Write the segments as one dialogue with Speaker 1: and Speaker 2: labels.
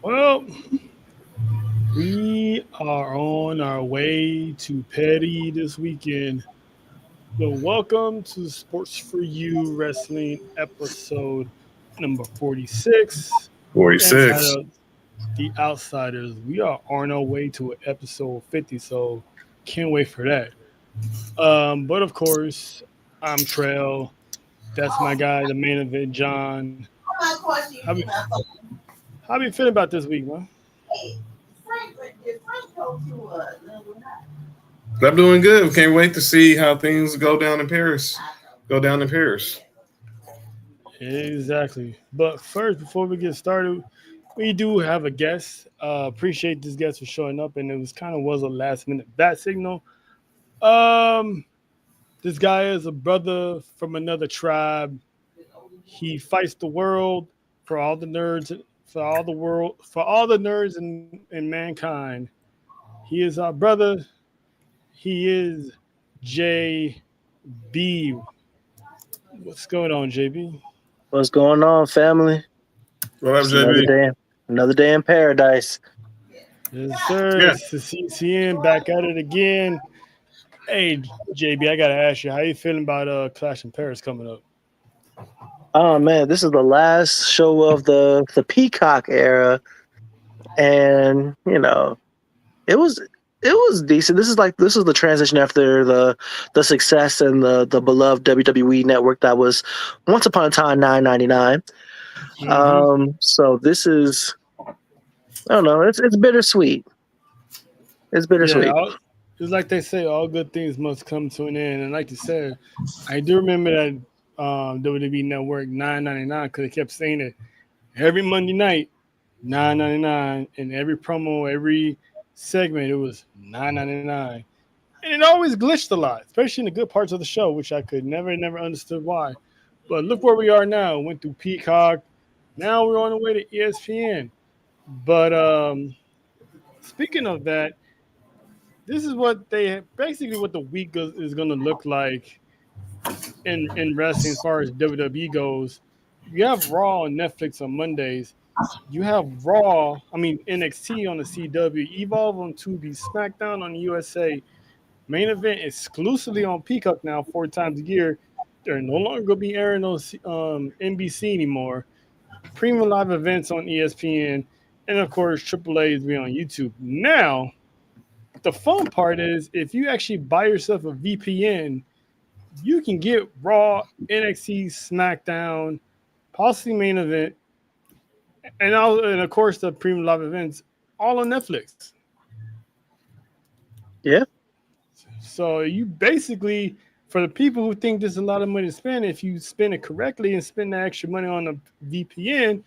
Speaker 1: Well, we are on our way to Petty this weekend. So, welcome to Sports for You Wrestling episode number 46,
Speaker 2: 46.
Speaker 1: entitled The Outsiders. We are on our way to episode 50, so can't wait for that. But of course, I'm Trail. That's my guy, the main event, John. How be, how be feeling about this week, man?
Speaker 2: I'm doing good. Can't wait to see how things go down in Paris. Go down in Paris.
Speaker 1: Exactly. But first, before we get started, we do have a guest. Appreciate this guest for showing up, and it was a last minute bat signal. Um, this guy is a brother from another tribe. He fights the world for all the nerds, for all the nerds in mankind. He is our brother. He is JB. What's going on, JB?
Speaker 3: What's going on, family?
Speaker 2: What up,
Speaker 3: Just another day in paradise.
Speaker 1: Yes, sir.
Speaker 2: Yeah.
Speaker 1: It's the CCN back at it again. Hey, JB, I gotta ask you, how you feeling about Clash in Paris coming up?
Speaker 3: Oh man, this is the last show of the Peacock era, and it was decent. This is the transition after the success and the beloved WWE network that was once upon a time $9.99. So this is, I don't know, it's bittersweet. It's bittersweet.
Speaker 1: Yeah, it's like they say, all good things must come to an end. And like you said, I do remember that WWE Network $9.99 because they kept saying it every Monday night, $9.99, and every promo, every segment, it was $9.99, and it always glitched a lot, especially in the good parts of the show, which I could never understood why. But look where we are now. Went through Peacock. Now we're on the way to ESPN. But speaking of that, this is what basically what the week is going to look like in wrestling as far as WWE goes. You have Raw on Netflix on Mondays. You have NXT on the CW, Evolve on Tubi, SmackDown on USA, Main Event exclusively on Peacock now 4 times a year. They're no longer going to be airing on NBC anymore. Premium live events on ESPN. and of course AAA is be on YouTube. Now, the fun part is if you actually buy yourself a VPN, you can get Raw, NXT, SmackDown, possibly main event, and of course the premium live events all on Netflix.
Speaker 3: Yeah,
Speaker 1: So you basically, for the people who think this is a lot of money to spend, if you spend it correctly and spend the extra money on a VPN,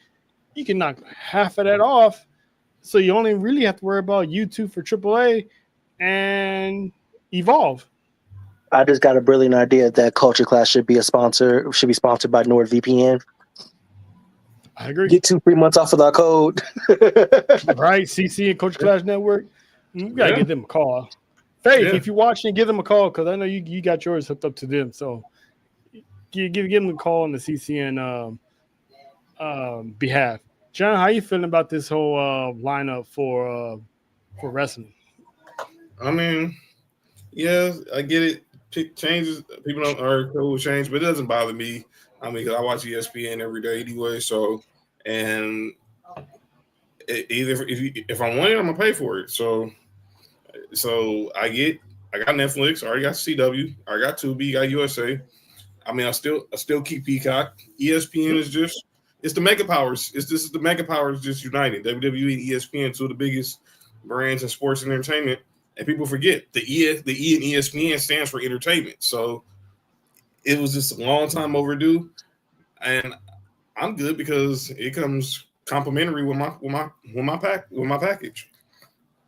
Speaker 1: you can knock half of that off. So you only really have to worry about YouTube for AAA and Evolve.
Speaker 3: I just got a brilliant idea that Culture Class should be sponsored by NordVPN.
Speaker 1: I agree.
Speaker 3: Get 2 free months off with our code.
Speaker 1: Right? CC and Coach Clash Network. You gotta
Speaker 2: Yeah.
Speaker 1: give them a call. Faith,
Speaker 2: Yeah.
Speaker 1: if you're watching, give them a call because I know you got yours hooked up to them. So give them a call on the CCN behalf. John, how you feeling about this whole lineup for wrestling?
Speaker 2: I mean, yeah, I get it. Changes. People don't are cool with change, but it doesn't bother me. I mean, 'cause I watch ESPN every day anyway. So, and either if I want it, I'm gonna pay for it. So I got Netflix. I already got CW. I got Tubi. Got USA. I mean, I still keep Peacock. ESPN is just it's the mega powers. This is the mega powers just united. WWE and ESPN, two of the biggest brands in sports and entertainment. And people forget the E and ESPN stands for entertainment. So it was just a long time overdue, and I'm good because it comes complimentary with my package.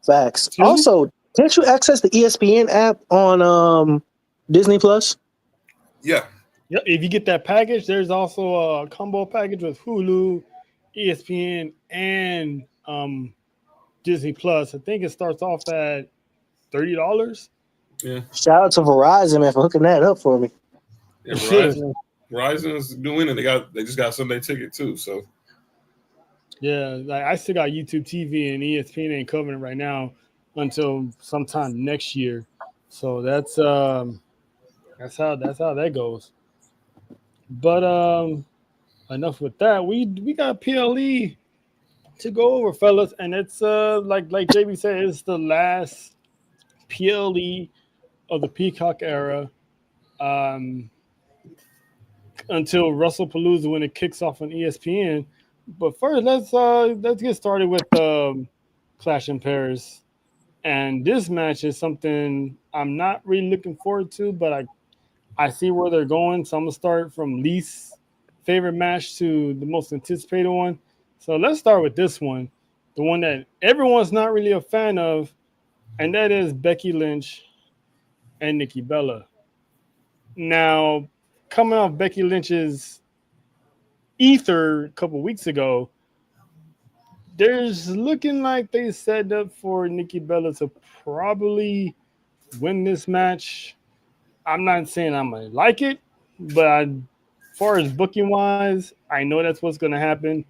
Speaker 3: Facts.
Speaker 1: Excuse me?
Speaker 3: Also, can't you access the ESPN app on Disney Plus?
Speaker 2: Yeah,
Speaker 1: Yep. If you get that package, there's also a combo package with Hulu, ESPN, and Disney Plus. I think it starts off at $30.
Speaker 2: yeah.
Speaker 3: Shout out to Verizon, man, for hooking that up for me.
Speaker 2: Yeah, Verizon is doing it. They just got Sunday ticket too. So
Speaker 1: Yeah, like I still got YouTube TV and ESPN ain't covering it right now until sometime next year. So that's how that goes. But enough with that. We got PLE to go over, fellas, and it's like JB said, it's the last PLE of the Peacock era. Um, until WrestlePalooza when it kicks off on ESPN. But first, let's get started with Clash in Paris. And this match is something I'm not really looking forward to, but I see where they're going. So I'm gonna start from least favorite match to the most anticipated one. So let's start with this one, the one that everyone's not really a fan of, and that is Becky Lynch and Nikki Bella. Now, coming off Becky Lynch's ether a couple weeks ago, there's looking like they set up for Nikki Bella to probably win this match. I'm not saying I might like it, but as far as booking wise, I know that's what's going to happen.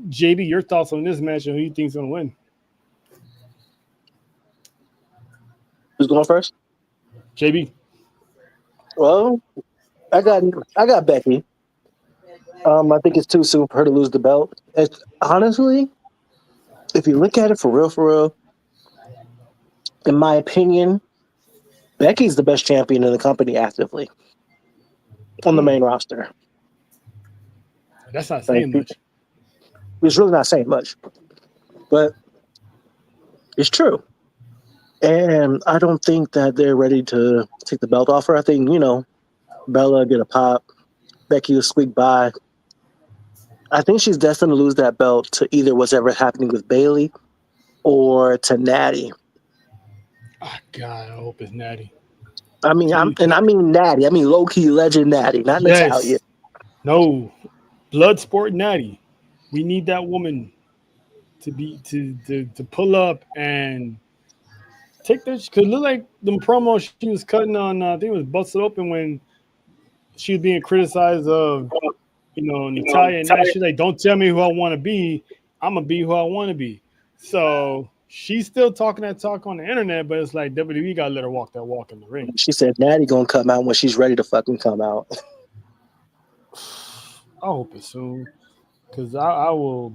Speaker 1: JB, your thoughts on this match and who you think's going to win?
Speaker 3: Who's going first?
Speaker 1: JB.
Speaker 3: Well, I got Becky. I think it's too soon for her to lose the belt. Honestly, if you look at it for real, in my opinion, Becky's the best champion in the company actively on the main roster.
Speaker 1: That's not saying much.
Speaker 3: It's really not saying much, but it's true. And I don't think that they're ready to take the belt off her. I think, Bella get a pop, Becky will squeak by. I think she's destined to lose that belt to either whatever happening with Bayley or to Natty.
Speaker 1: Oh, God, I hope it's Natty.
Speaker 3: I mean, I mean Natty. I mean low-key legend Natty, not Natalia.
Speaker 1: Yes. No. Bloodsport Natty. We need that woman to pull up and take this. Because look like the promo she was cutting on, I think it was Busted Open when she was being criticized of, Natalia. And now she's like, don't tell me who I want to be. I'm going to be who I want to be. So she's still talking that talk on the internet, but it's like WWE got to let her walk that walk in the ring.
Speaker 3: She said Natty going to come out when she's ready to fucking come out.
Speaker 1: I hope it's soon. Because I will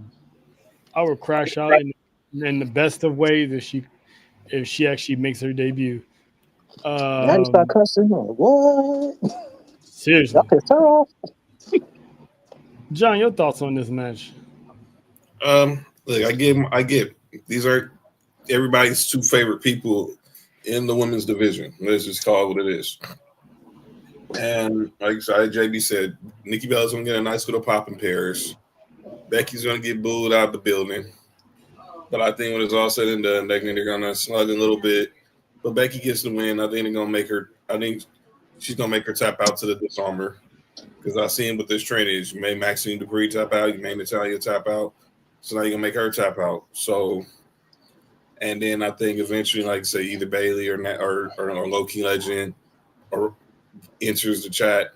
Speaker 1: crash out in the in the best of ways if she actually makes her debut.
Speaker 3: Now you start
Speaker 1: Um,
Speaker 3: cussing. What? Y'all
Speaker 1: seriously,
Speaker 3: pissed her off?
Speaker 1: John, your thoughts on this match?
Speaker 2: Look, I get these are everybody's two favorite people in the women's division. Let's just call it what it is. And like JB said, Nikki Bella's gonna get a nice little pop in Paris. Becky's gonna get booed out of the building. But I think when it's all said and done, they're gonna slug a little bit. But Becky gets the win. I think they're gonna make her. I think she's gonna make her tap out to the disarmer because I seen with this training is you made Maxine Dupree tap out, you made Natalia tap out, so now you're gonna make her tap out. So, and then I think eventually, like say, either Bailey or Low Key Legend or enters the chat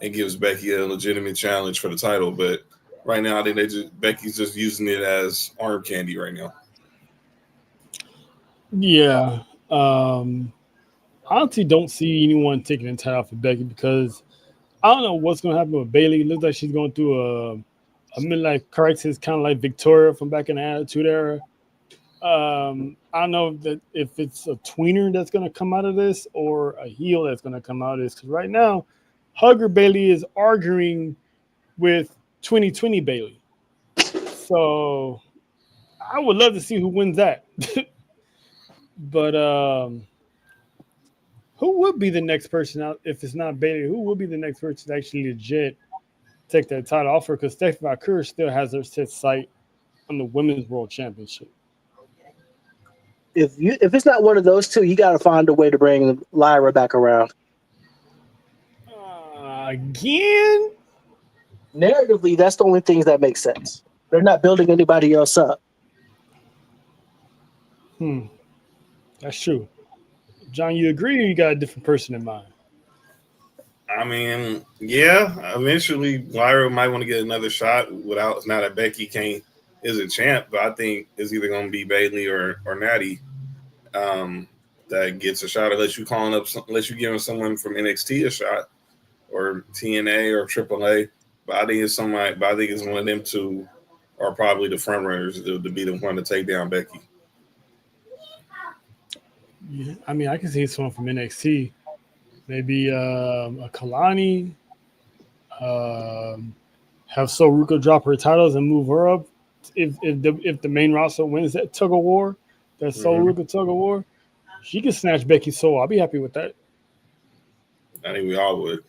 Speaker 2: and gives Becky a legitimate challenge for the title. But right now, I think Becky's just using it as arm candy right now.
Speaker 1: Yeah. I honestly don't see anyone taking the title off of Becky because I don't know what's going to happen with Bailey. It looks like she's going through a midlife crisis, kind of like Victoria from back in the Attitude Era. I don't know if it's a tweener that's going to come out of this or a heel that's going to come out of this. Because right now, Hugger Bailey is arguing with 2020 Bailey. So I would love to see who wins that. But who would be the next person out if it's not Bailey? Who would be the next person to actually legit take that title off her? Because Stephanie McCurry still has her set sight on the Women's World Championship.
Speaker 3: If it's not one of those two, you got to find a way to bring Lyra back around.
Speaker 1: Again?
Speaker 3: Narratively, that's the only things that make sense. They're not building anybody else up.
Speaker 1: That's true. John, you agree or you got a different person in mind?
Speaker 2: I mean, yeah, eventually Lyra might want to get another shot without now that Becky is a champ, but I think it's either going to be Bailey or Natty that gets a shot unless you giving someone from NXT a shot or TNA or AAA. But I think it's one of them two are probably the front runners to be the one to take down Becky.
Speaker 1: Yeah, I mean, I can see someone from NXT. Maybe a Kalani. Have Soruka drop her titles and move her up. If the main roster wins that tug of war, that Soruka tug of war, she can snatch Becky's soul. I'll be happy with that.
Speaker 2: I think we all would.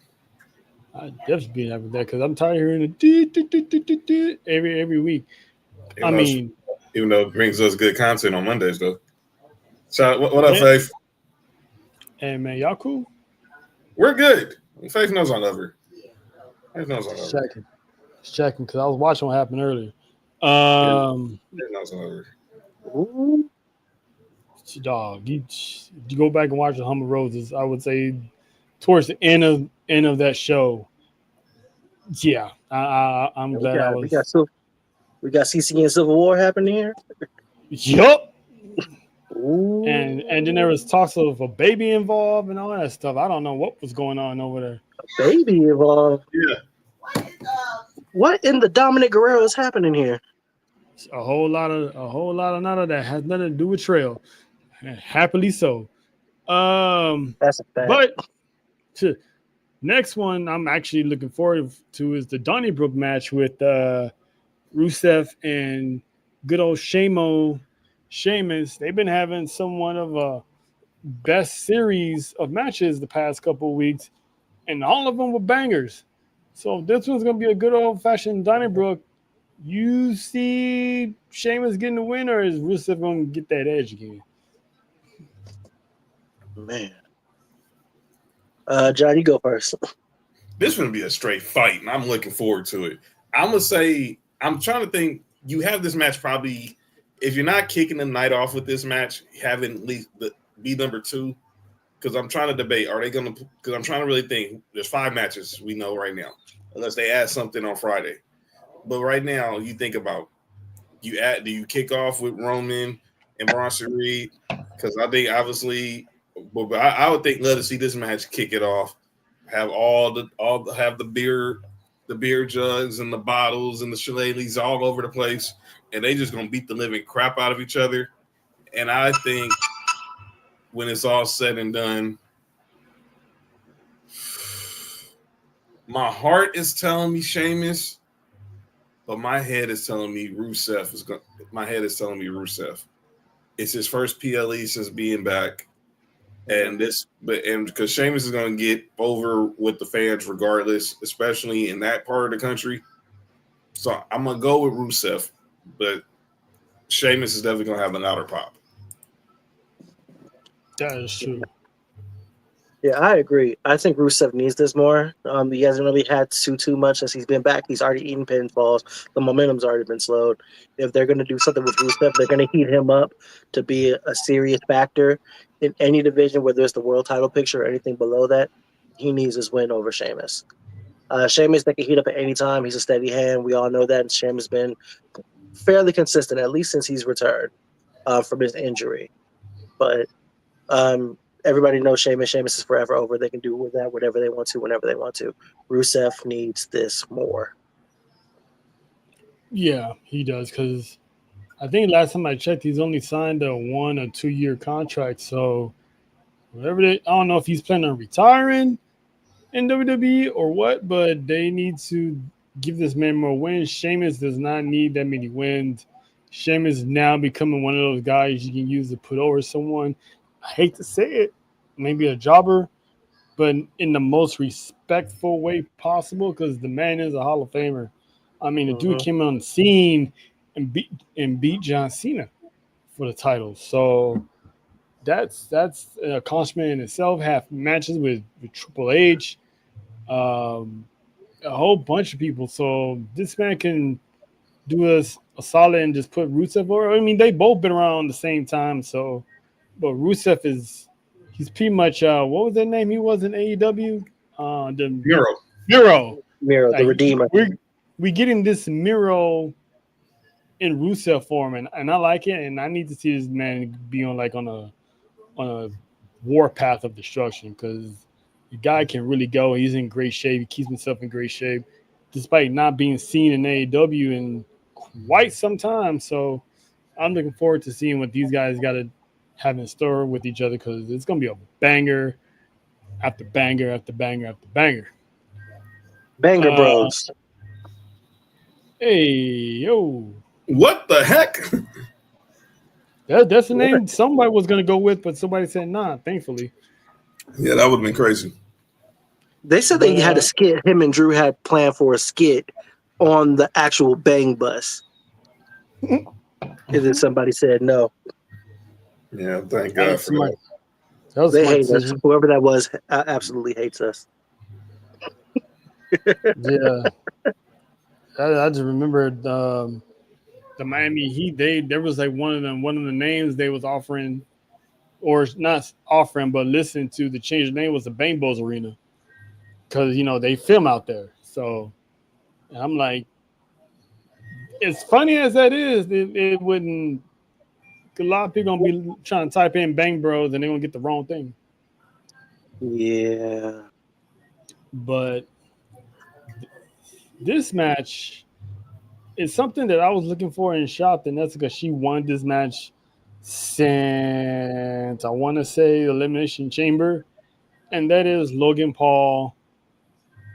Speaker 1: I'd definitely be happy with that because I'm tired of hearing the every week.
Speaker 2: Even though it brings us good content on Mondays, though. So, what up, Faith?
Speaker 1: Hey, man, y'all cool?
Speaker 2: We're good. Faith knows I love her. Faith knows I love her.
Speaker 1: Checking because I was watching what happened earlier.
Speaker 2: Faith knows I love her.
Speaker 3: Ooh.
Speaker 1: Dog, you go back and watch the Humble Roses. I would say towards the end of that show. Yeah, I'm glad I was.
Speaker 3: We got CC and Civil War happening here.
Speaker 1: Yup. And then there was talks of a baby involved and all that stuff. I don't know what was going on over there.
Speaker 3: A baby involved.
Speaker 2: Yeah.
Speaker 3: What in the Dominic Guerrero is happening here?
Speaker 1: A whole lot of none of that has nothing to do with Trail. Happily so.
Speaker 3: That's a fact.
Speaker 1: But next one I'm actually looking forward to is the Donnybrook match with Rusev and good old Sheamus. They've been having somewhat of a best series of matches the past couple of weeks, and all of them were bangers. So this one's going to be a good old-fashioned Donnybrook. You see Sheamus getting the win, or is Rusev going to get that edge again?
Speaker 3: Man. John, you go first.
Speaker 2: This going to be a straight fight, and I'm looking forward to it. I'm going to say, I'm trying to think, you have this match probably, if you're not kicking the night off with this match, having at least be number 2, because I'm trying to debate, are they going to, because I'm trying to really think, there's 5 matches we know right now, unless they add something on Friday. But right now, you think about, do you kick off with Roman and Bronson Reed? Because I think obviously, but I would think let us see this match kick it off, have have the beer the beer jugs and the bottles and the shillelaghs all over the place, and they just gonna beat the living crap out of each other. And I think when it's all said and done, my heart is telling me Sheamus, but my head is telling me Rusev is going. My head is telling me Rusev. It's his first PLE since being back, and because Sheamus is going to get over with the fans regardless, especially in that part of the country. So I'm gonna go with Rusev, but Sheamus is definitely gonna have an outer pop.
Speaker 1: That is true.
Speaker 3: Yeah, I agree. I think Rusev needs this more. He hasn't really had too much since he's been back. He's already eaten pinfalls. The momentum's already been slowed. If they're going to do something with Rusev, they're going to heat him up to be a serious factor in any division, whether it's the world title picture or anything below that. He needs his win over Sheamus. Sheamus, they can heat up at any time. He's a steady hand. We all know that. And Sheamus has been fairly consistent, at least since he's returned from his injury. But everybody knows Sheamus. Sheamus is forever over. They can do with that whatever they want to, whenever they want to. Rusev needs this more.
Speaker 1: Yeah, he does because I think last time I checked, he's only signed a 1 or 2 year contract. So whatever I don't know if he's planning on retiring in WWE or what, but they need to give this man more wins. Sheamus does not need that many wins. Sheamus is now becoming one of those guys you can use to put over someone. I hate to say it, maybe a jobber, but in the most respectful way possible because the man is a Hall of Famer. I mean, the dude came on the scene and beat John Cena for the title. So that's an accomplishment in itself. Have matches with Triple H, a whole bunch of people. So this man can do us a solid and just put Rusev over. I mean, they both been around the same time. So, but Rusev he's pretty much what was that name he was in AEW? The Miro.
Speaker 3: Miro, the
Speaker 1: Like,
Speaker 3: Redeemer.
Speaker 1: we getting this Miro in Rusev form, and I like it, and I need to see this man be on a war path of destruction because the guy can really go. He's in great shape. He keeps himself in great shape, despite not being seen in AEW in quite some time. So I'm looking forward to seeing what these guys got to have in store with each other because it's going to be a banger after banger after banger after banger.
Speaker 3: Banger Bros.
Speaker 1: Hey, yo.
Speaker 2: What the heck?
Speaker 1: That's the name somebody was going to go with, but somebody said nah, thankfully.
Speaker 2: Yeah, that would have been crazy.
Speaker 3: They said they had a skit. Him and Drew had planned for a skit on the actual Bang Bus. And then somebody said no.
Speaker 2: Yeah, thank God for that.
Speaker 3: They hate us. Whoever that was absolutely hates us.
Speaker 1: Yeah. I just remember the Miami Heat. There was like one of the names they was offering, or not offering, but listening to the change the name was the Bang Bros Arena because they film out there. So I'm like, as funny as that is, it wouldn't. A lot of people gonna be trying to type in Bang Bros and they're gonna get the wrong thing.
Speaker 3: Yeah.
Speaker 1: But this match is something that I was looking for in Shop, and that's because she won this match since I want to say Elimination Chamber, and that is Logan Paul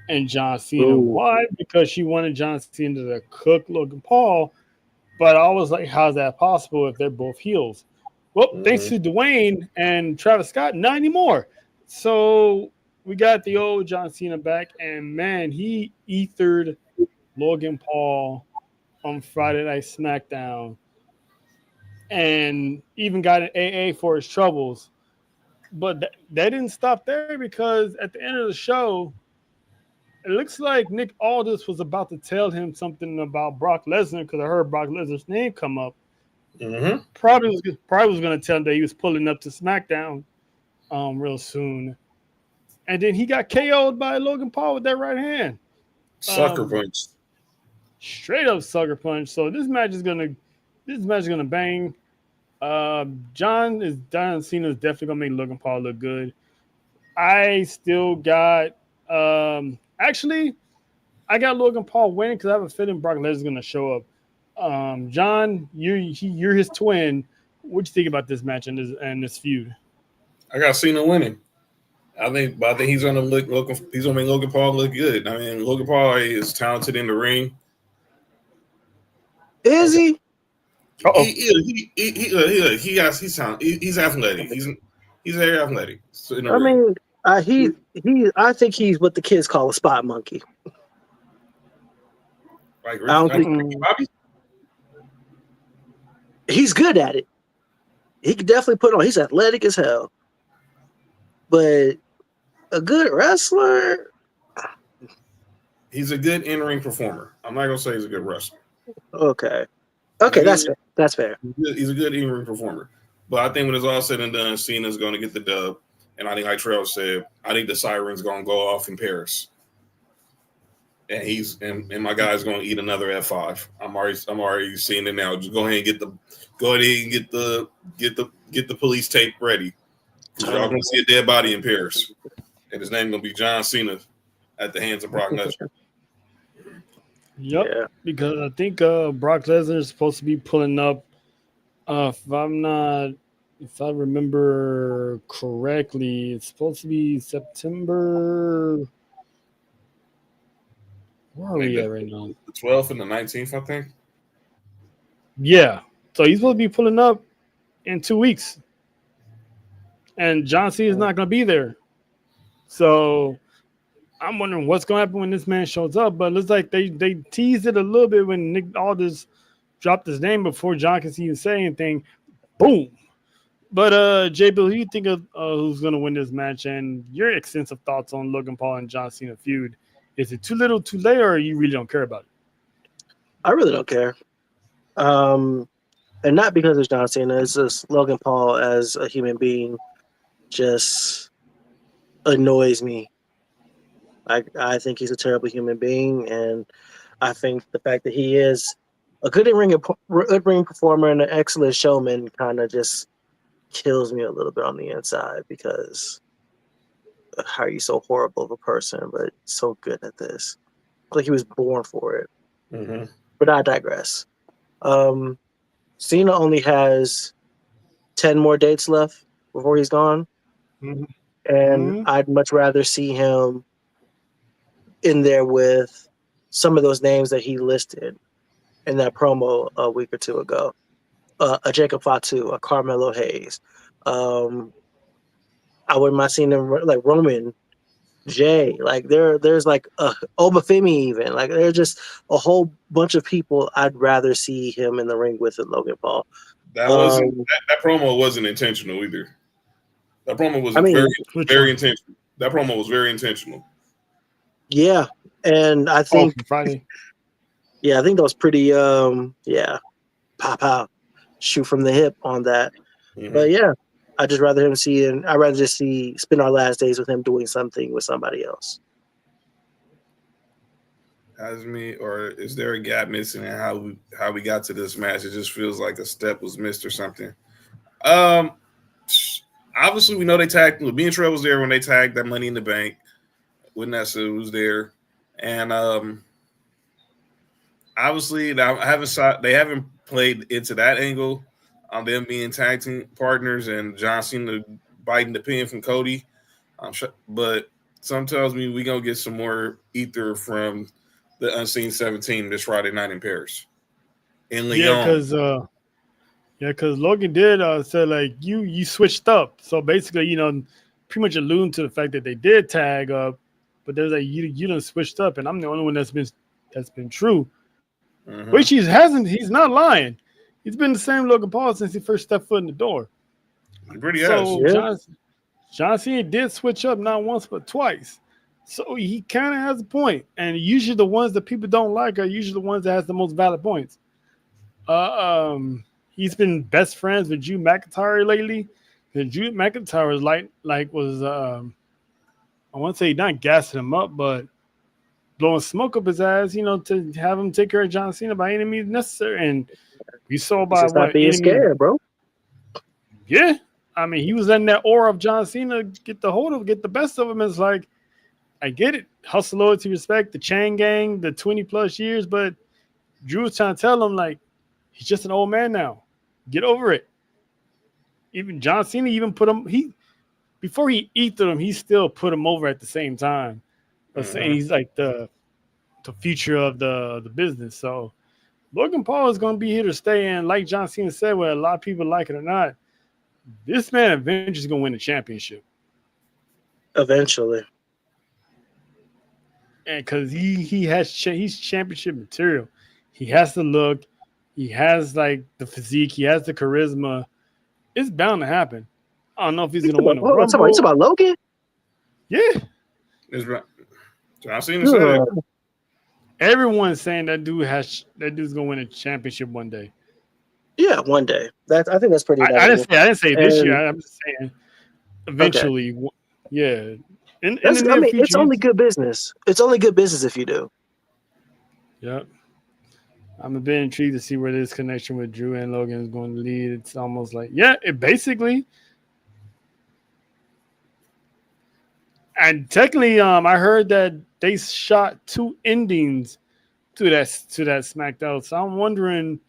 Speaker 1: and John Cena.
Speaker 3: Ooh.
Speaker 1: Why? Because she wanted John Cena to cook Logan Paul, but I was like, how's that possible if they're both heels? Well, thanks to Dwayne and Travis Scott, not anymore. So we got the old John Cena back, and man, he ethered Logan Paul on Friday Night SmackDown and even got an AA for his troubles. But that didn't stop there because at the end of the show, it looks like Nick Aldis was about to tell him something about Brock Lesnar because I heard Brock Lesnar's name come up.
Speaker 2: Mm-hmm.
Speaker 1: Probably was going to tell him that he was pulling up to SmackDown real soon. And then he got KO'd by Logan Paul with that right hand.
Speaker 2: Sucker punch.
Speaker 1: Straight up sucker punch. So this match is gonna bang. John Cena is definitely gonna make Logan Paul look good. I still got actually I got Logan Paul winning because I have a feeling Brock Lesnar's going to show up. John, you're his twin. What do you think about this match and this feud?
Speaker 2: I got Cena winning. I think he's gonna make Logan Paul look good. I mean, Logan Paul is talented in the ring.
Speaker 3: Is he?
Speaker 2: He's athletic. He's very athletic. In the
Speaker 3: I
Speaker 2: ring.
Speaker 3: mean, I think he's what the kids call a spot monkey.
Speaker 2: Like
Speaker 3: I don't think
Speaker 2: Ricky Bobby.
Speaker 3: he's good at it. He can definitely put on. He's athletic as hell, but a good wrestler.
Speaker 2: He's a good in-ring performer. I'm not gonna say he's a good wrestler.
Speaker 3: Okay, that's fair. That's fair.
Speaker 2: He's a good in-ring performer. But I think when it's all said and done, Cena's going to get the dub. And I think, like Trell said, I think the siren's going to go off in Paris. And my guy's going to eat another F5. I'm already seeing it now. Just go ahead and get the police tape ready. Y'all going to see a dead body in Paris. And his name going to be John Cena at the hands of Brock Lesnar.
Speaker 1: Yep, yeah. Because I think Brock Lesnar is supposed to be pulling up. If I remember correctly, it's supposed to be September. Where are we at right now?
Speaker 2: The 12th and the 19th, I think.
Speaker 1: Yeah, so he's supposed to be pulling up in 2 weeks, and John Cena is not going to be there. So I'm wondering what's going to happen when this man shows up. But it looks like they teased it a little bit when Nick Aldis dropped his name before John can even say anything. Boom. But J. Bill, who do you think of who's going to win this match, and your extensive thoughts on Logan Paul and John Cena feud? Is it too little, too late, or you really don't care about it?
Speaker 3: I really don't care. And not because it's John Cena. It's just Logan Paul as a human being just annoys me. I think he's a terrible human being, and I think the fact that he is a good ring performer and an excellent showman kind of just kills me a little bit on the inside, because how are you so horrible of a person but so good at this? Like he was born for it.
Speaker 2: Mm-hmm.
Speaker 3: But I digress. Cena only has 10 more dates left before he's gone.
Speaker 1: Mm-hmm.
Speaker 3: And I'd much rather see him in there with some of those names that he listed in that promo a week or two ago. A Jacob Fatu, a Carmelo Hayes. I wouldn't mind seeing them like Roman, Jay. Like there's like Obafemi even. Like there's just a whole bunch of people I'd rather see him in the ring with than Logan Paul.
Speaker 2: That promo wasn't intentional either. That promo was very intentional. That promo was very intentional.
Speaker 3: Yeah, and I think
Speaker 1: Friday.
Speaker 3: Yeah, I think that was pretty. Pop, shoot from the hip on that. Mm-hmm. But yeah, I'd just rather him I'd rather just spend our last days with him doing something with somebody else.
Speaker 2: Or is there a gap missing in how we got to this match? It just feels like a step was missed or something. Obviously, we know they tagged. Me and Trey was there when they tagged that Money in the Bank. Vanessa was there, and obviously, they haven't played into that angle on them being tag team partners and John Cena biting the pin from Cody. But some tells me we're gonna get some more ether from the Unseen 17 this Friday night in Paris. In Lyon.
Speaker 1: Because Logan did say like you switched up. So basically, pretty much alluding to the fact that they did tag up, but there's like you done switched up, and I'm the only one that's been true. Mm-hmm. Which he's not lying. He's been the same Logan Paul since he first stepped foot in the door.
Speaker 2: He pretty has.
Speaker 1: John Cena did switch up not once but twice. So he kind of has a point. And usually the ones that people don't like are usually the ones that has the most valid points. He's been best friends with Drew McIntyre lately. And Drew McIntyre was I want to say not gassing him up, but blowing smoke up his ass, to have him take care of John Cena by any means necessary. And we saw by
Speaker 3: what being scared, bro.
Speaker 1: Yeah. I mean, he was letting that aura of John Cena get the best of him. It's like, I get it. Hustle, loyalty, respect, the chain gang, the 20 plus years, but Drew was trying to tell him, like, he's just an old man now. Get over it. Even John Cena even put him, before he eated him, he still put him over at the same time. Saying he's like the future of the business. So Logan Paul is going to be here to stay. And like John Cena said, whether a lot of people like it or not, this man eventually is going to win the championship.
Speaker 3: Eventually.
Speaker 1: And because he's championship material. He has the look. He has like the physique. He has the charisma. It's bound to happen. I don't know if he's going to win a Rumble.
Speaker 3: You talking about Logan?
Speaker 1: Yeah.
Speaker 2: It's right. John Cena said it.
Speaker 1: Everyone's saying that dude's gonna win a championship one day.
Speaker 3: Yeah, one day. I think that's pretty.
Speaker 1: I didn't say this year. I'm just saying eventually. Okay. Yeah.
Speaker 3: It's only good business. It's only good business if you do.
Speaker 1: Yep. I'm a bit intrigued to see where this connection with Drew and Logan is going to lead. It's almost like, it basically. And technically, I heard that they shot 2 endings to that SmackDown. So I'm wondering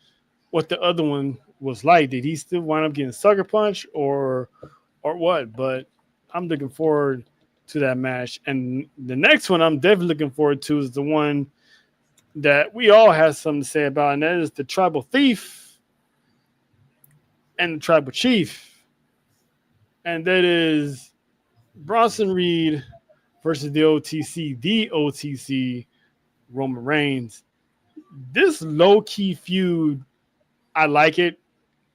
Speaker 1: what the other one was like. Did he still wind up getting sucker punch or what? But I'm looking forward to that match. And the next one I'm definitely looking forward to is the one that we all have something to say about, and that is the Tribal Thief and the Tribal Chief. And that is Bronson Reed versus the OTC Roman Reigns. This low-key feud, I like it.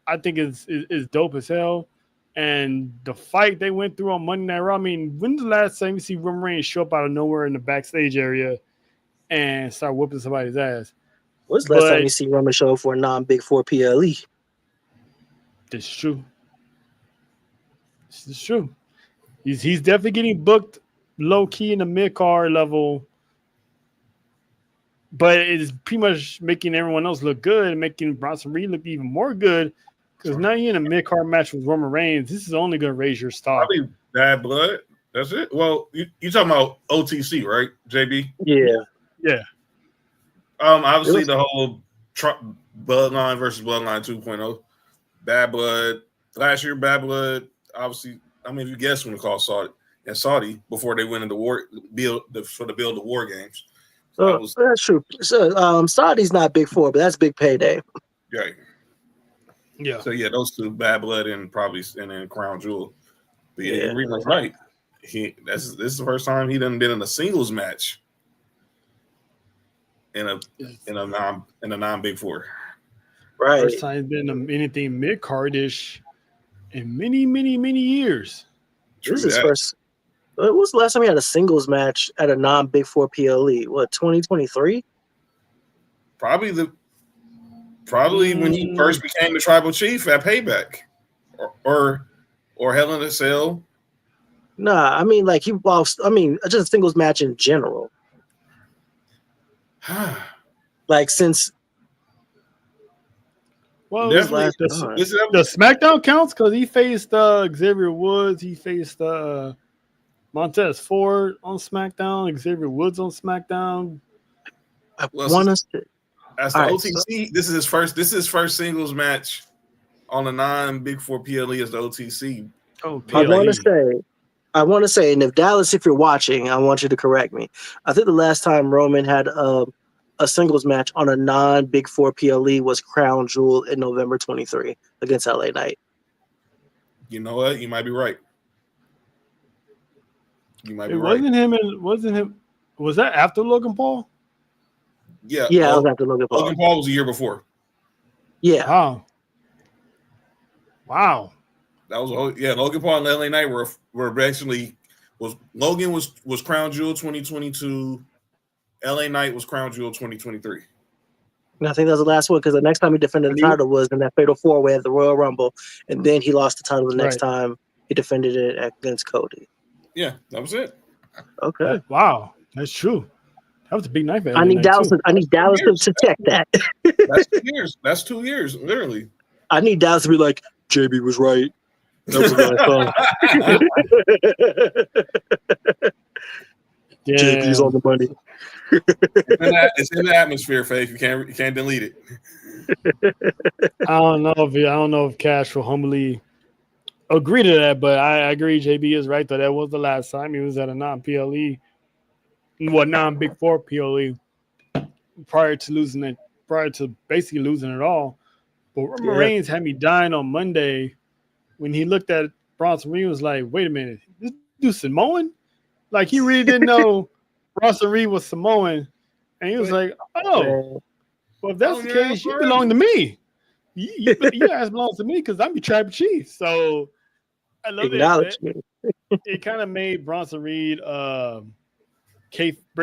Speaker 1: I think it's dope as hell. And the fight they went through on Monday Night Raw, I mean, when's the last time you see Roman Reigns show up out of nowhere in the backstage area and start whooping somebody's ass?
Speaker 3: When's the last time you see Roman show up for a non-Big 4 PLE?
Speaker 1: This is true. This is true. He's definitely getting booked low key in the mid card level, but it is pretty much making everyone else look good and making Bronson Reed look even more good because now you're in a mid card match with Roman Reigns. This is only going to raise your stock.
Speaker 2: Probably Bad Blood. That's it. Well, you talking about OTC, right, JB?
Speaker 3: Yeah.
Speaker 2: Obviously the whole Bloodline versus Bloodline 2.0. Bad Blood. Last year, Bad Blood. Obviously. I mean, if you guess when they call Saudi before they went into war build the war games. So
Speaker 3: that's true. So Saudi's not Big 4, but that's big payday.
Speaker 2: Right.
Speaker 1: Yeah.
Speaker 2: So those two, Bad Blood and then Crown Jewel. But Reed's right. This is the first time he done been in a singles match in a non-Big 4.
Speaker 3: Right.
Speaker 1: First time he's been in anything mid cardish in many, many, many years.
Speaker 3: This is first. When was the last time he had a singles match at a non-Big 4 PLE? What, 2023?
Speaker 2: Probably when he first became the Tribal Chief at Payback, or Hell in a Cell.
Speaker 3: Nah, I mean just a singles match in general. Like since.
Speaker 1: Well, the SmackDown counts because he faced Xavier Woods. He faced Montez Ford on SmackDown. Xavier Woods on SmackDown.
Speaker 2: As the OTC, this is his first singles match on a non-Big 4 PLE as the OTC.
Speaker 1: Oh, PLE.
Speaker 3: I want to say, and if Dallas, if you're watching, I want you to correct me. I think the last time Roman had a singles match on a non-Big 4 PLE was Crown Jewel in November 23 against LA Knight.
Speaker 2: You know what? You might be right.
Speaker 1: Wasn't him. Was that after Logan Paul?
Speaker 2: Yeah.
Speaker 3: Yeah, it was after Logan Paul.
Speaker 2: Logan Paul was a year before.
Speaker 3: Yeah.
Speaker 1: Wow.
Speaker 2: That was Logan Paul and LA Knight were actually Logan was Crown Jewel 2022. LA Knight was Crown Jewel 2023.
Speaker 3: And I think that was the last one because the next time he defended the title was in that Fatal 4-Way at the Royal Rumble, and then he lost the title the next time he defended it against Cody.
Speaker 2: Yeah, that was it.
Speaker 3: Okay.
Speaker 1: Wow, that's true. That was a big night.
Speaker 3: I need Dallas to check that.
Speaker 2: That's 2 years. That's 2 years, literally.
Speaker 3: I need Dallas to be like, JB was right. That was what I thought.
Speaker 1: Yeah.
Speaker 3: JP's on the money.
Speaker 2: It's in the atmosphere, Faith. You can't delete it.
Speaker 1: I don't know if Cash will humbly agree to that, but I agree. JB is right though. That was the last time he was at a non-PLE, non-Big Four PLE prior to basically losing it all. But Roman Reigns had me dying on Monday when he looked at Bronson Reed, was like, "Wait a minute, this dude Samoan?" Like he really didn't know Bronson Reed was Samoan, and he was like, "Oh, well, if that's the case, you belong to me. You guys belong to me because I'm your tribal chief." So I love it. It kind of made Bronson Reed break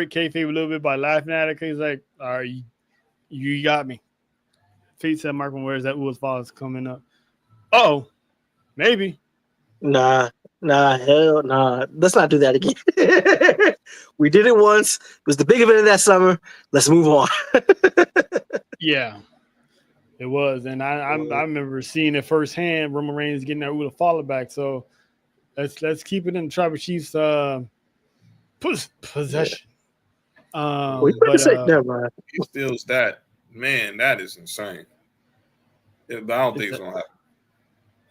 Speaker 1: kayfabe a little bit by laughing at it. Cause he's like, "All right, you got me." Pete said, "Mark, where's that Uwas Falls coming up?" Oh, maybe.
Speaker 3: Nah, hell nah. Let's not do that again. We did it once. It was the big event of that summer. Let's move on.
Speaker 1: Yeah, it was, and I remember seeing it firsthand. Roman Reigns getting that Uwas Falls back. So let's keep it in the Tribal Chiefs possession.
Speaker 3: Never mind.
Speaker 2: He steals that. Man, that is insane. I don't think it's gonna happen.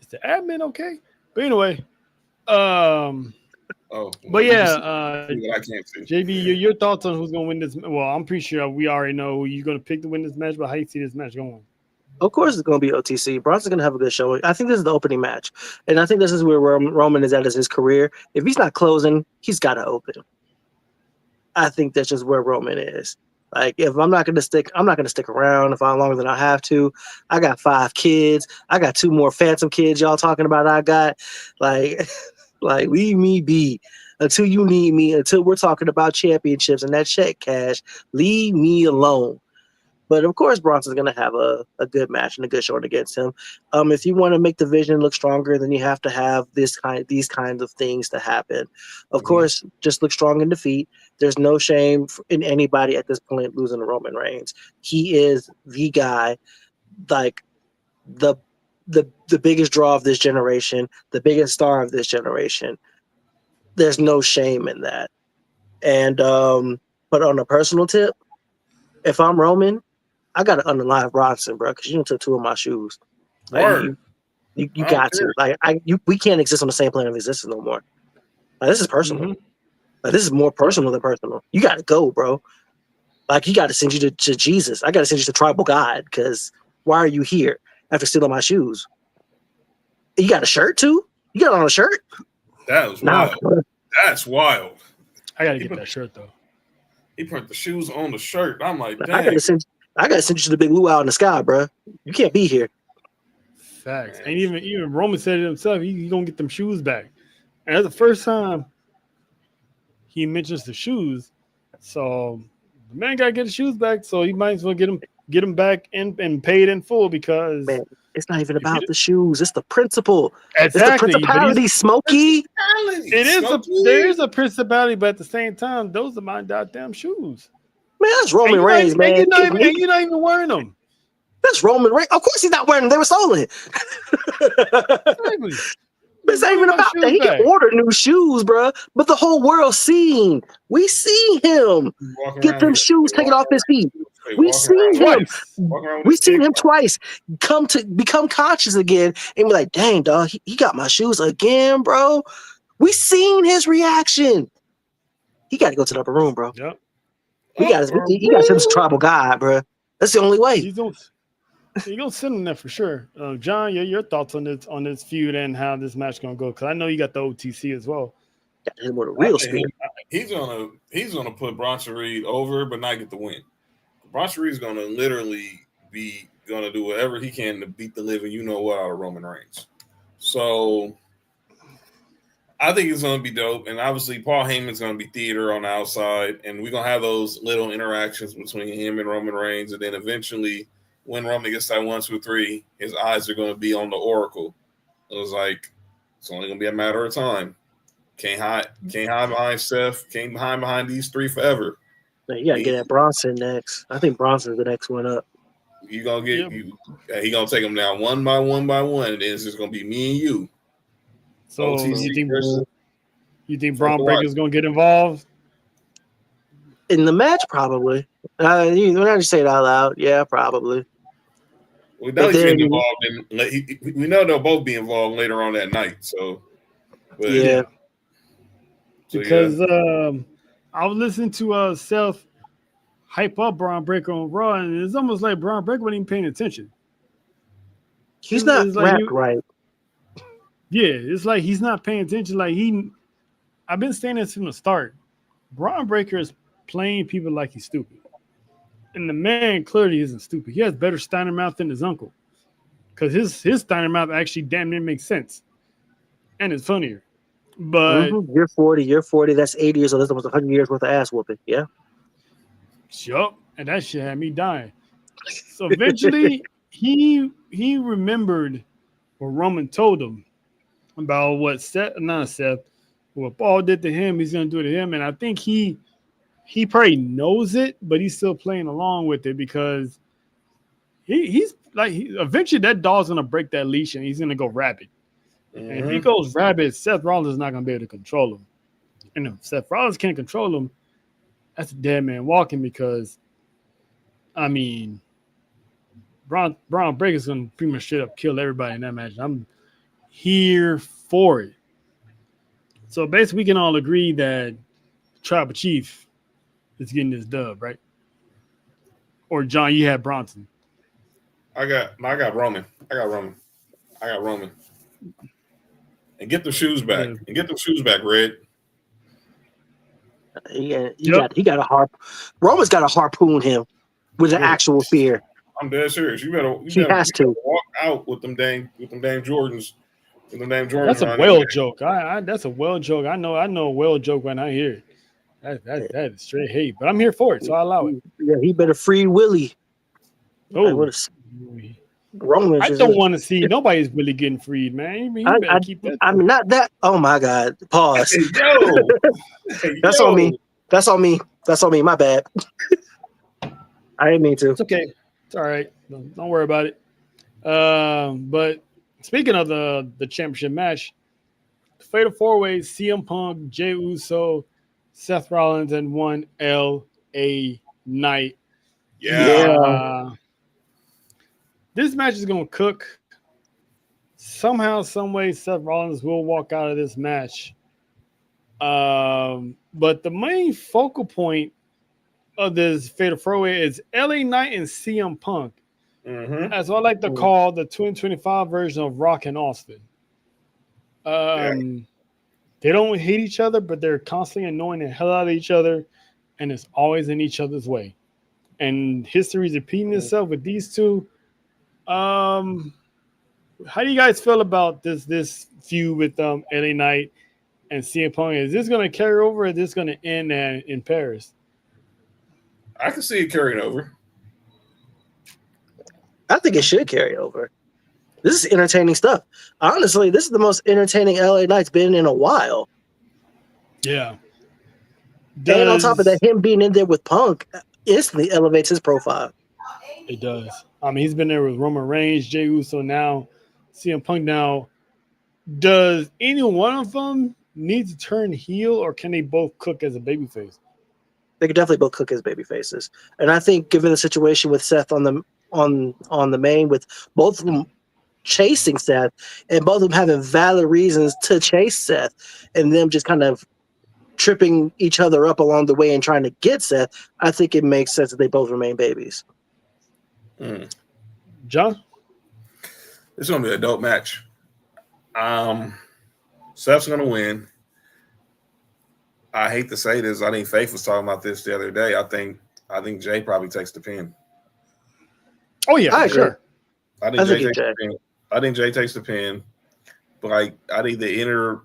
Speaker 1: Is the admin okay? But anyway,
Speaker 2: but
Speaker 1: yeah,
Speaker 2: I can't see.
Speaker 1: JB, your thoughts on who's gonna win this? Well, I'm pretty sure we already know who you're gonna pick to win this match, but how you see this match going?
Speaker 3: Of course, it's going to be OTC. Bronson's going to have a good showing. I think this is the opening match, and I think this is where Roman is at as his career. If he's not closing, he's got to open. I think that's just where Roman is. Like, if I'm not going to stick around if I'm longer than I have to. I got 5 kids. I got 2 more phantom kids. Y'all talking about? I got like leave me be until you need me. Until we're talking about championships and that check cash. Leave me alone. But of course, Bronson's going to have a good match and a good showing against him. If you want to make the Vision look stronger, then you have to have these kinds of things to happen. Of course, just look strong in defeat. There's no shame in anybody at this point losing to Roman Reigns. He is the guy, like the biggest draw of this generation, the biggest star of this generation. There's no shame in that. And but on a personal tip, if I'm Roman, I got to unalive Bronson, bro, because you took 2 of my shoes. Like, you got to. Like, we can't exist on the same plane of existence no more. Like, this is personal.
Speaker 1: Mm-hmm.
Speaker 3: Like, this is more personal than personal. You got to go, bro. Like, you got to send you to Jesus. I got to send you to tribal God, because why are you here after stealing my shoes? You got a shirt, too? You got on a shirt?
Speaker 2: That was wild. Bro. That's wild.
Speaker 1: I got to get that shirt, though.
Speaker 2: He put the shoes on the shirt. I'm like, dang.
Speaker 3: I gotta send you to the big luau in the sky, bro. You can't be here.
Speaker 1: Facts. Man. And even Roman said it himself. He gonna get them shoes back. And that's the first time he mentions the shoes. So the man gotta get his shoes back. So he might as well get them back and paid in full, because
Speaker 3: man, it's not even about the shoes. It's the principle.
Speaker 1: Exactly.
Speaker 3: It's the principality, Smokey.
Speaker 1: There is a principality, but at the same time, those are my goddamn shoes.
Speaker 3: Man, that's Roman Reigns, man.
Speaker 1: And you're not even wearing them.
Speaker 3: That's Roman Reigns. Of course he's not wearing them. They were stolen.
Speaker 1: Exactly.
Speaker 3: It's not even about that. He can order new shoes, bro. But the whole world seen. We see him get them shoes taken off his feet. We seen him. We seen him twice come to become conscious again and be like, dang, dog, he got my shoes again, bro. We seen his reaction. He got to go to the upper room, bro.
Speaker 1: Yep.
Speaker 3: He got to send some tribal God, bro. That's the only way.
Speaker 1: He's gonna send him there for sure. John, your thoughts on this feud and how this match gonna go? Because I know you got the OTC as well.
Speaker 3: Got him with a real speed.
Speaker 2: He's gonna put Bronson Reed over, but not get the win. Bronson Reed's gonna literally be gonna do whatever he can to beat the living out of Roman Reigns. So I think it's going to be dope. And obviously, Paul Heyman's going to be theater on the outside. And we're going to have those little interactions between him and Roman Reigns. And then eventually, when Roman gets that 1, 2, 3, his eyes are going to be on the Oracle. It was like, it's only going to be a matter of time. Can't hide behind Seth. Can't hide behind these 3 forever.
Speaker 3: You got to get at Bronson next. I think Bronson's the next one up.
Speaker 2: He going to take him down one by one by one. And then it's just going to be me and you.
Speaker 1: So you think Braun Breaker's going to get involved?
Speaker 3: In the match, probably. When I just say it out loud, yeah, probably.
Speaker 2: We know he's getting involved we know they'll both be involved later on that night. So,
Speaker 3: yeah.
Speaker 1: Because I was listening to Seth hype up Braun Breaker on Raw, and it's almost like Braun Breaker wasn't even paying attention.
Speaker 3: He's not
Speaker 1: it's
Speaker 3: wrapped right.
Speaker 1: Yeah, it's like he's not paying attention. Like I've been saying this from the start. Braun Breaker is playing people like he's stupid. And the man clearly isn't stupid. He has better Steiner mouth than his uncle. Because his Steiner mouth actually damn near makes sense. And it's funnier. But
Speaker 3: You're 40, that's 80 years old. That's almost 100 years worth of ass whooping. Yeah.
Speaker 1: Yup. And that shit had me dying. So eventually he remembered what Roman told him about what what Paul did to him, he's gonna do to him. And I think he probably knows it, but he's still playing along with it because he's like eventually that dog's gonna break that leash and he's gonna go rabid. And if he goes rabid, Seth Rollins is not gonna be able to control him. And if Seth Rollins can't control him, that's a dead man walking because I mean Braun Breaker's gonna pretty much straight up kill everybody in that match. I'm here for it. So basically we can all agree that Tribal Chief is getting this dub, right? Or John, you had Bronson.
Speaker 2: I got Roman. I got Roman. And get the shoes back.
Speaker 1: Yeah.
Speaker 2: And get the shoes back, Red.
Speaker 3: He got a harp. Roman's got to harpoon him with an actual fear.
Speaker 2: I'm dead serious. You better walk out with them dang Jordans. With them dang Jordans.
Speaker 1: That's a whale joke. That's a whale joke. I know a whale joke when I hear it. That is straight hate. But I'm here for it, so I allow it.
Speaker 3: Yeah, he better free Willie.
Speaker 1: Oh,
Speaker 3: Roman.
Speaker 1: I don't want to see nobody's really getting freed, man. He better keep that.
Speaker 3: I mean, not that. Oh my God! Pause.
Speaker 2: Hey,
Speaker 3: That's on me. That's on me. My bad. I didn't mean to.
Speaker 1: It's okay. It's all right. Don't worry about it. But speaking of the championship match, Fatal 4-Way, CM Punk, Jey Uso, Seth Rollins, and one LA Knight.
Speaker 2: Yeah.
Speaker 1: This match is going to cook. Somehow, some way, Seth Rollins will walk out of this match. But the main focal point of this Fatal 4-Way is LA Knight and CM Punk. As I like to call the 2025 version of Rock and Austin. They don't hate each other, but they're constantly annoying the hell out of each other, and it's always in each other's way. And history is repeating itself with these two. How do you guys feel about this feud with LA Knight and CM Punk? Is this going to carry over, or is this going to end in Paris?
Speaker 2: I can see it carrying over.
Speaker 3: I think it should carry over. This is entertaining stuff. Honestly, this is the most entertaining LA Knight's been in a while.
Speaker 1: Yeah.
Speaker 3: And on top of that, him being in there with Punk instantly elevates his profile.
Speaker 1: It does. I mean, he's been there with Roman Reigns, Jey Uso now, CM Punk now. Does any one of them need to turn heel, or can they both cook as a babyface?
Speaker 3: They could definitely both cook as baby faces. And I think given the situation with Seth on the main, with both of them chasing Seth and both of them having valid reasons to chase Seth, and them just kind of tripping each other up along the way and trying to get Seth, I think it makes sense that they both remain babies.
Speaker 1: John?
Speaker 2: It's going to be a dope match. Seth's going to win. I hate to say this. I think Faith was talking about this the other day. I think Jay probably takes the pin.
Speaker 1: Oh yeah, sure.
Speaker 2: I think Jay takes the pin. But I think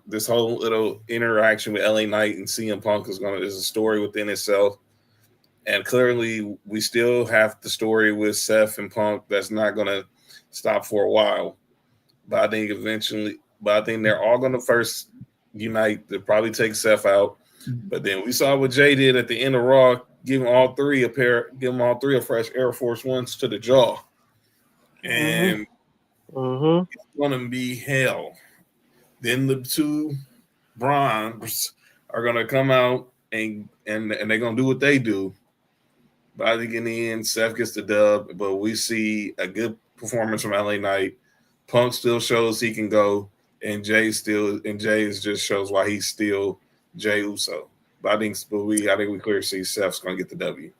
Speaker 2: this whole little interaction with LA Knight and CM Punk is a story within itself. And clearly we still have the story with Seth and Punk that's not gonna stop for a while. But I think they're all gonna first unite to probably take Seth out. But then we saw what Jay did at the end of Raw, give them all three a fresh Air Force Ones to the jaw. And it's gonna be hell. Then the two Browns are gonna come out and they're gonna do what they do. But I think in the end, Seth gets the dub. But we see a good performance from LA Knight. Punk still shows he can go, and Jay just shows why he's still Jay Uso. But I think we clearly see Seth's gonna get the W.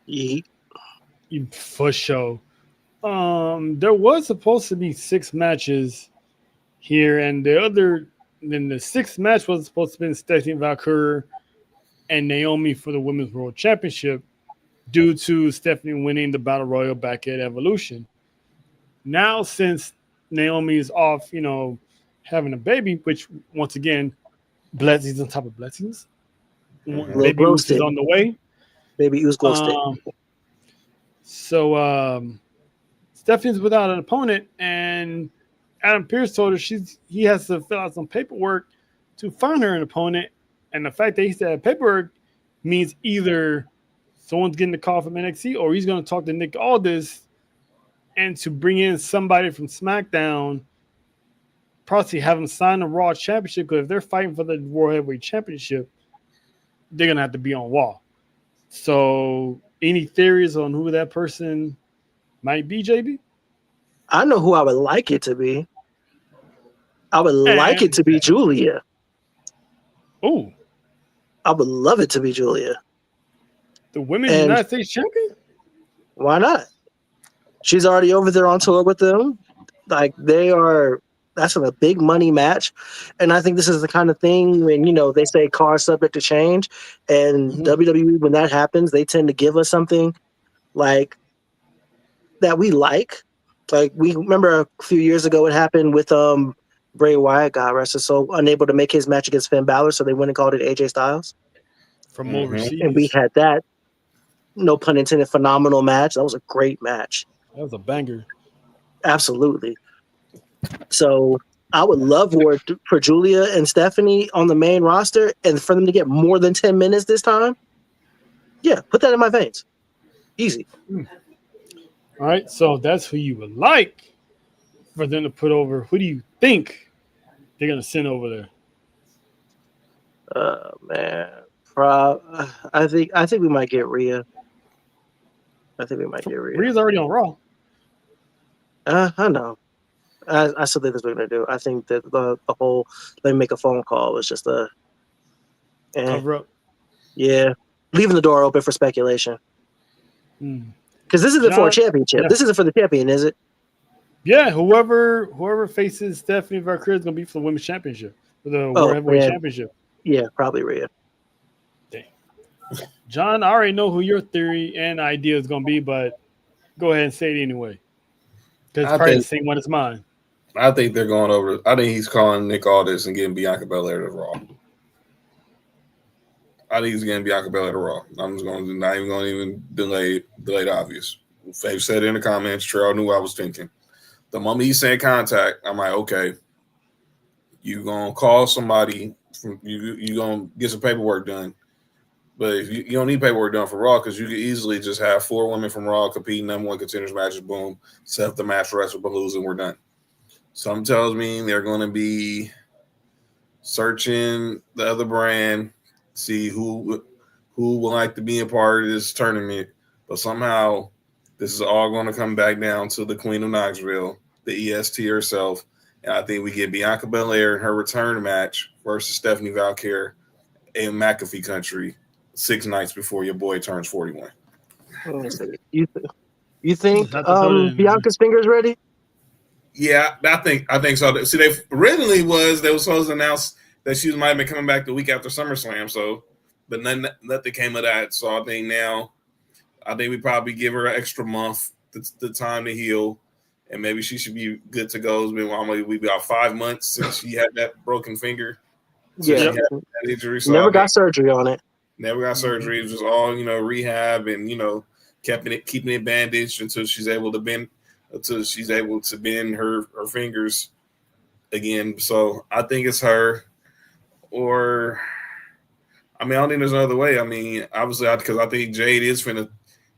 Speaker 3: Yeet.
Speaker 1: For sure. There was supposed to be 6 matches here, and then the 6th match was supposed to be Stephanie Valkyrie and Naomi for the Women's World Championship due to Stephanie winning the Battle Royal back at Evolution. Now, since Naomi is off, having a baby, which once again, blessings on top of blessings. Baby Uso is on the way.
Speaker 3: Baby Uso glow stick.
Speaker 1: So Stephanie's without an opponent, and Adam Pearce told her he has to fill out some paperwork to find her an opponent. And the fact that he said paperwork means either someone's getting the call from NXT or he's going to talk to Nick Aldis and to bring in somebody from SmackDown, probably have them sign the Raw Championship, because if they're fighting for the World Heavyweight Championship, they're going to have to be on Raw. So any theories on who that person might be, JB?
Speaker 3: I know who I would like it to be. I would like it to be Julia.
Speaker 1: Oh.
Speaker 3: I would love it to be Julia.
Speaker 1: The Women's United States Champion?
Speaker 3: Why not? She's already over there on tour with them. Like, that's a big money match. And I think this is the kind of thing when, they say cars subject to change. And WWE, when that happens, they tend to give us something like that we like. Like, we remember a few years ago what happened with Bray Wyatt, God rest his soul, unable to make his match against Finn Balor, so they went and called it AJ Styles.
Speaker 1: From overseas.
Speaker 3: And we had that, no pun intended, phenomenal match. That was a great match.
Speaker 1: That was a banger.
Speaker 3: Absolutely. So I would love for Julia and Stephanie on the main roster, and for them to get more than 10 minutes this time. Yeah, put that in my veins. Easy.
Speaker 1: All right, so that's who you would like for them to put over. Who do you think they're going to send over there?
Speaker 3: Man. I think we might get Rhea.
Speaker 1: Rhea's already on Raw.
Speaker 3: I know. I still think that's what we're going to do. I think that the whole let me make a phone call was just a
Speaker 1: cover up.
Speaker 3: Yeah. Leaving the door open for speculation. Because this isn't for a championship. Yeah. This isn't for the champion, is it?
Speaker 1: Yeah, whoever faces Stephanie Valkyrie is going to be for the Women's Championship, for the World Heavyweight Championship.
Speaker 3: Yeah, probably Rhea.
Speaker 1: Dang. John, I already know who your theory and idea is going to be, but go ahead and say it anyway. Because it's probably the same one as mine.
Speaker 2: I think they're going over. I think he's calling Nick Aldis and getting Bianca Belair to Raw. I think he's getting Bianca Belair to Raw. I'm just going to not even going to even delay the obvious. Faith said in the comments, Trell knew what I was thinking. The moment he said contact, I'm like, okay, you gonna call somebody from you gonna get some paperwork done. But if you don't need paperwork done for Raw, because you could easily just have 4 women from Raw competing number 1 contenders matches, boom, set up the match, wrestle, but lose, and we're done. Some tells me they're gonna be searching the other brand, see who would like to be a part of this tournament, but somehow this is all going to come back down to the Queen of Knoxville, the EST herself. And I think we get Bianca Belair in her return match versus Stephanie Valkyrie in McAfee country 6 nights before your boy turns 41.
Speaker 3: You think Bianca's fingers ready?
Speaker 2: Yeah, I think so. See, they were supposed to announce that she might have been coming back the week after SummerSlam. So, but nothing came of that. So I think we probably give her an extra month, the time to heal, and maybe she should be good to go. It's been we about 5 months since she had that broken finger.
Speaker 3: Yeah,
Speaker 2: she had that injury. So
Speaker 3: never got surgery on it.
Speaker 2: Never got surgery. It was just all rehab and keeping it bandaged until she's able to bend her fingers again. So I think it's her, or I don't think there's another way. Obviously, because I think Jade is finna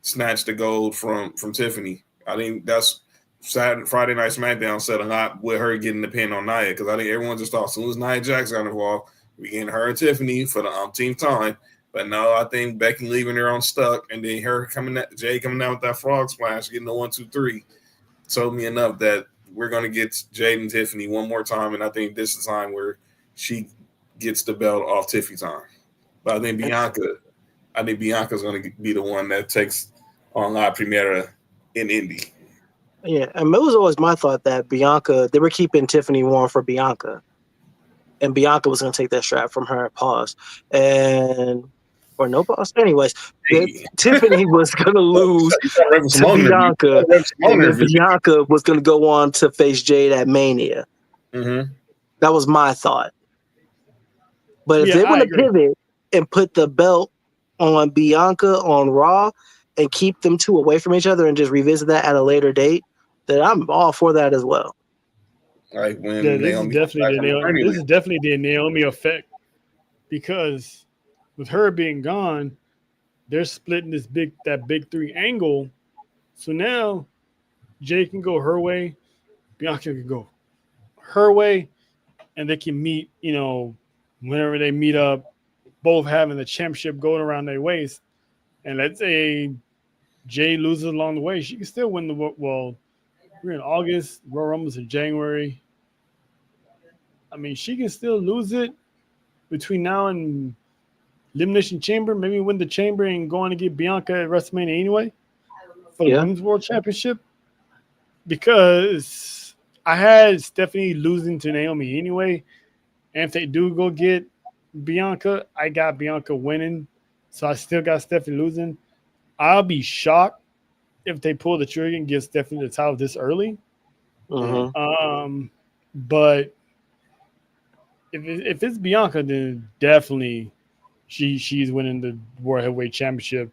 Speaker 2: snatch the gold from Tiffany. I think that's Friday Night SmackDown said a lot with her getting the pin on Nia, because I think everyone just thought as soon as Nia Jax got involved, we getting her and Tiffany for the umpteenth time. But no, I think Becky leaving her on stuck, and then Jay coming down with that frog splash, getting the 1, 2, 3, told me enough that we're gonna get Jade and Tiffany one more time, and I think this is the time where she gets the belt off Tiffany time. But I think Bianca's gonna be the one that takes on La Primera in Indy.
Speaker 3: Yeah, and it was always my thought that Bianca, they were keeping Tiffany warm for Bianca, and Bianca was going to take that strap from her. Pause. Or no pause. Anyways, Tiffany was going to lose to Bianca, and then Bianca was going to go on to face Jade at Mania.
Speaker 2: Mm-hmm.
Speaker 3: That was my thought. But if they want to pivot and put the belt on Bianca on Raw and keep them two away from each other and just revisit that at a later date, then I'm all for that as well.
Speaker 2: Like when
Speaker 1: this is definitely the Naomi effect, because with her being gone, they're splitting that big three angle. So now Jay can go her way, Bianca can go her way, and they can meet, whenever they meet up, both having the championship going around their waist. And let's say Jay loses along the way, she can still win we're in August, Royal Rumble's in January. I mean, she can still lose it between now and Elimination Chamber, maybe win the Chamber and go on to get Bianca at WrestleMania anyway for the Women's World Championship. Because I had Stephanie losing to Naomi anyway. And if they do go get Bianca, I got Bianca winning. So I still got Stephanie losing. I'll be shocked if they pull the trigger and give Stephanie the title this early.
Speaker 3: Mm-hmm.
Speaker 1: But if it's Bianca, then definitely she's winning the World Heavyweight Championship.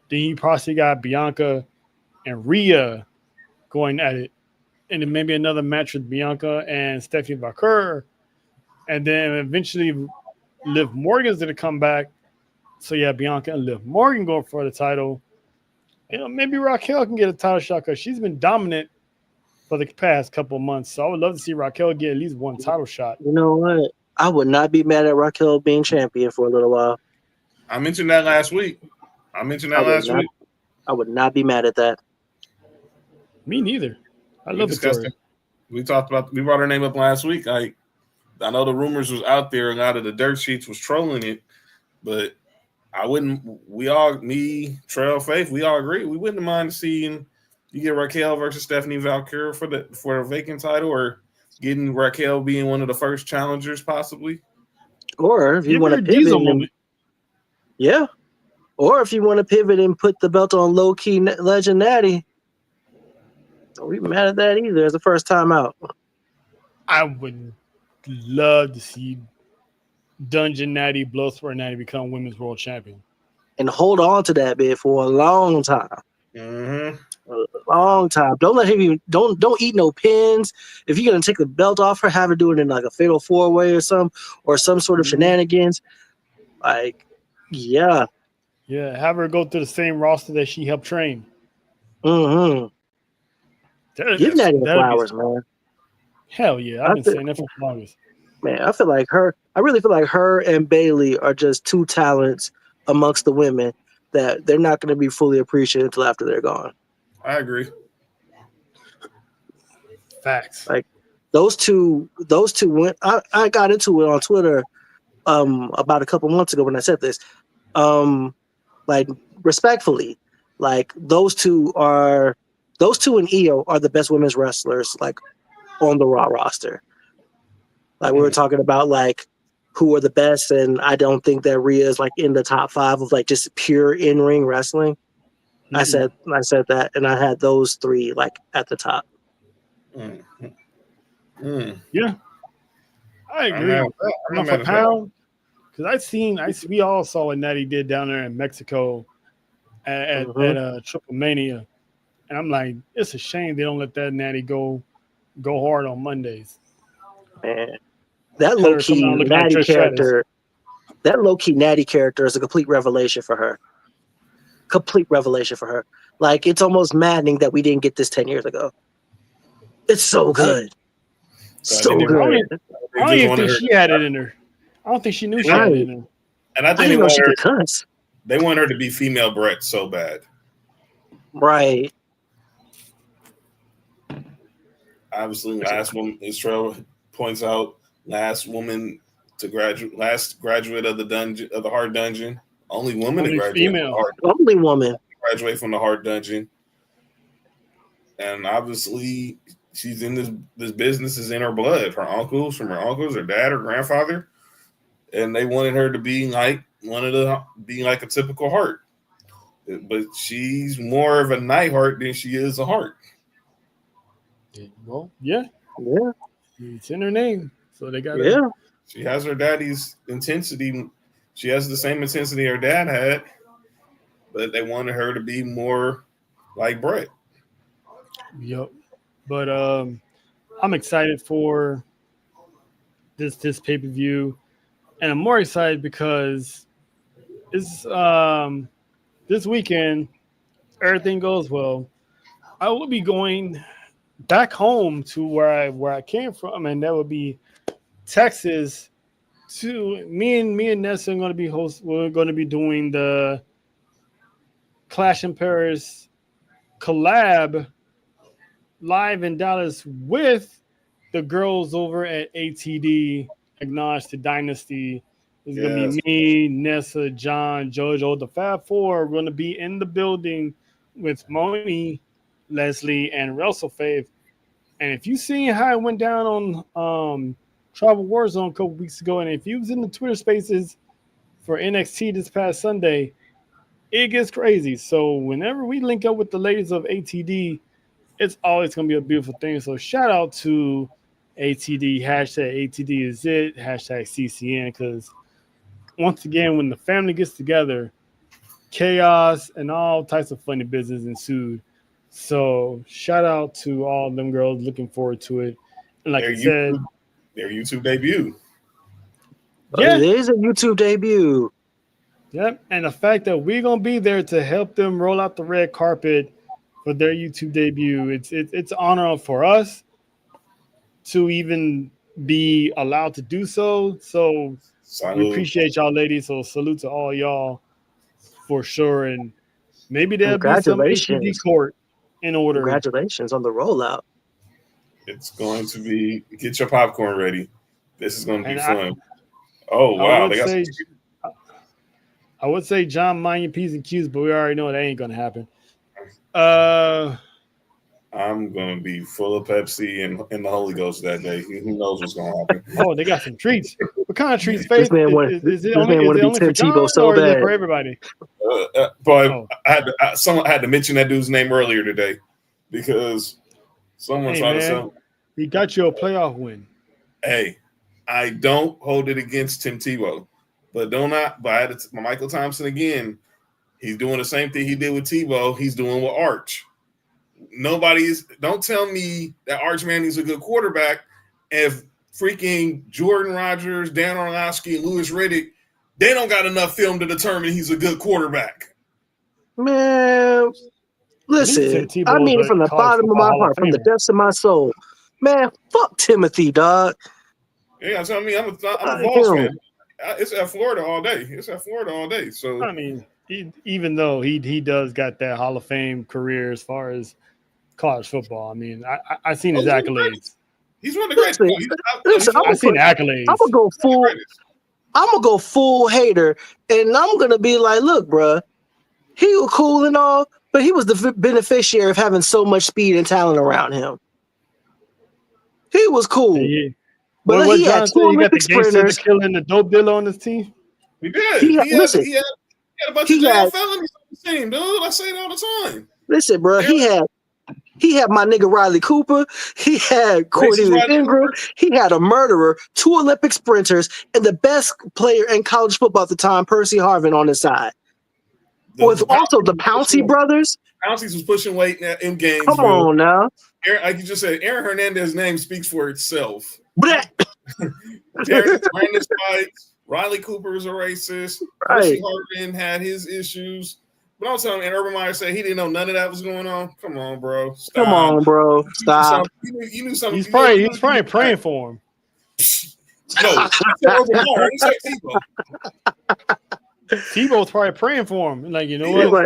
Speaker 1: Then you possibly got Bianca and Rhea going at it. And then maybe another match with Bianca and Stephanie Baker. And then eventually Liv Morgan's going to come back. So, yeah, Bianca and Liv Morgan going for the title. Maybe Raquel can get a title shot because she's been dominant for the past couple of months. So I would love to see Raquel get at least one title shot.
Speaker 3: You know what? I would not be mad at Raquel being champion for a little while.
Speaker 2: I mentioned that last week. I
Speaker 3: would not be mad at that.
Speaker 1: Me neither. I love the story.
Speaker 2: We brought her name up last week. I know the rumors was out there and a lot of the dirt sheets was trolling it, but Trail, Faith, we all agree. We wouldn't mind seeing you get Raquel versus Stephanie Valkyrie for a vacant title, or getting Raquel being one of the first challengers possibly.
Speaker 3: Or if you want to pivot, or if you want to pivot and put the belt on low key Legend Natty, don't be mad at that either. It's the first time out.
Speaker 1: I would love to see Dungeon Natty, Bloodsport Natty become Women's World Champion
Speaker 3: and hold on to that bit for a long time.
Speaker 2: Mm-hmm.
Speaker 3: A long time. Don't let him don't eat no pins. If you're gonna take the belt off her, have her do it in like a fatal 4-way or some sort of shenanigans. Like, yeah,
Speaker 1: have her go through the same roster that she helped train.
Speaker 3: Mm-hmm. Give Natty the flowers, man.
Speaker 1: Hell yeah, I've been saying that for longest.
Speaker 3: Man, I really feel like her and Bayley are just two talents amongst the women that they're not going to be fully appreciated until after they're gone.
Speaker 2: I agree.
Speaker 1: Facts.
Speaker 3: Like those two went. I got into it on Twitter about a couple months ago when I said this. Like respectfully, like those two and Io are the best women's wrestlers like on the Raw roster. Like we were talking about like who are the best, and I don't think that Rhea is like in the top 5 of like just pure in-ring wrestling. Mm-hmm. I said that, and I had those 3 like at the top.
Speaker 2: Mm-hmm. Mm.
Speaker 1: Yeah, I agree. Pound for pound, because we all saw what Natty did down there in Mexico at Triple Mania, and I'm like, it's a shame they don't let that Natty go hard on Mondays.
Speaker 3: Man, that low key Natty character. That low key Natty character is a complete revelation for her. Like it's almost maddening that we didn't get this 10 years ago. It's so good. So good.
Speaker 1: I don't even think she had it in her. I don't think she knew she had it in her.
Speaker 2: And I
Speaker 3: I
Speaker 2: think
Speaker 3: didn't know she could cuss.
Speaker 2: they want her to be female Brett so bad.
Speaker 3: Right.
Speaker 2: Obviously, last woman, Israel points out, last woman to graduate, last graduate of the dungeon, of the hard dungeon, only woman to
Speaker 1: Only
Speaker 2: graduate,
Speaker 1: female.
Speaker 3: Only woman.
Speaker 2: Graduate from the hard dungeon, and obviously she's in this business is in her blood. Her uncles, her dad, her grandfather, and they wanted her to be like a typical heart, but she's more of a night heart than she is a heart.
Speaker 1: Well, yeah,
Speaker 3: Yeah.
Speaker 1: it's in her name, so they got.
Speaker 3: Yeah.
Speaker 2: She has her daddy's intensity. She has the same intensity her dad had, but they wanted her to be more like Brett.
Speaker 1: Yep. But I'm excited for this pay-per-view, and I'm more excited because it's this weekend. Everything goes well. I will be going back home to where I came from, and that would be Texas. To me and Nessa are going to be We're going to be doing the Clash in Paris collab live in Dallas with the girls over at ATD. Acknowledge the Dynasty. It's going to be me, Nessa, John, JoJo. The Fab Four are going to be in the building with Moni, Leslie, and Russell Faith. And if you seen how it went down on Travel Warzone a couple weeks ago, and if you was in the Twitter Spaces for NXT this past Sunday, it gets crazy. So whenever we link up with the ladies of ATD, it's always going to be a beautiful thing. So shout out to ATD, hashtag ATD is it, hashtag CCN, because once again, when the family gets together, chaos and all types of funny business ensued. So shout out to all of them girls. Looking forward to it. And like I said,
Speaker 2: their YouTube debut.
Speaker 3: Yeah, it is a YouTube debut.
Speaker 1: Yep, and the fact that we're gonna be there to help them roll out the red carpet for their YouTube debut, it's an honor for us to even be allowed to do so. So we appreciate y'all, ladies. So salute to all y'all for sure. And maybe there'll be some ATD court in order.
Speaker 3: Congratulations on the rollout.
Speaker 2: It's going to be, get your popcorn ready. This is going to be fun. Oh, wow.
Speaker 1: I would say John, mind your P's and Q's, but we already know that ain't going to happen.
Speaker 2: I'm going to be full of Pepsi and the Holy Ghost that day. Who knows what's going to happen?
Speaker 1: Oh, they got some treats. What kind of treats, Faith? Is it only for John,
Speaker 3: so
Speaker 1: or
Speaker 3: bad.
Speaker 1: is it for everybody?
Speaker 2: Someone had to mention that dude's name earlier today because someone tried to sell.
Speaker 1: He got you a playoff win.
Speaker 2: Hey, I don't hold it against Tim Tebow, but Michael Thompson again. He's doing the same thing he did with Tebow. He's doing with Arch. Don't tell me that Arch Manning's a good quarterback if freaking Jordan Rodgers, Dan Orlovsky, and Louis Riddick, they don't got enough film to determine he's a good quarterback.
Speaker 3: Man, listen, I mean from the bottom of my heart, from the depths of my soul, man, fuck Timothy, dog.
Speaker 2: Yeah, so I mean, I'm a Vols fan. It's at Florida all day. So
Speaker 1: I mean, even though he does got that Hall of Fame career as far as college football, I mean, I seen his accolades.
Speaker 2: He's one of the greatest.
Speaker 1: I've seen accolades.
Speaker 3: I'm gonna go full hater, and I'm gonna be like, look, bro, he was cool and all, but he was the beneficiary of having so much speed and talent around him. He was cool.
Speaker 1: Yeah.
Speaker 3: But
Speaker 1: what
Speaker 3: he
Speaker 1: John
Speaker 3: had
Speaker 1: said,
Speaker 3: two
Speaker 1: he got the
Speaker 3: Olympic
Speaker 1: gangster
Speaker 3: sprinters.
Speaker 1: killing the dope dealer on his team.
Speaker 2: He did.
Speaker 3: He had
Speaker 2: a bunch of jail felonies on the team, dude. I say it all the time.
Speaker 3: Listen, bro, he had my nigga Riley Cooper. He had Cornelius Ingram. He had a murderer, 2 Olympic sprinters, and the best player in college football at the time, Percy Harvin, on his side. With also the Pouncey brothers.
Speaker 2: Pouncey was pushing weight in games.
Speaker 3: Come on now.
Speaker 2: Like you just said, Aaron Hernandez's name speaks for itself. Brandon Spikes, Riley Cooper is a racist.
Speaker 3: Right.
Speaker 2: Percy Harvin had his issues. But I'm telling you, and Urban Meyer said he didn't know none of that was going on. Come on, bro. Stop.
Speaker 3: Come on, bro. Stop.
Speaker 2: You knew something.
Speaker 1: He was probably praying for him.
Speaker 2: No, he said Urban Meyer. I didn't say Tebow.
Speaker 1: Tebow's probably praying for him. Like, you know
Speaker 3: He's
Speaker 1: what?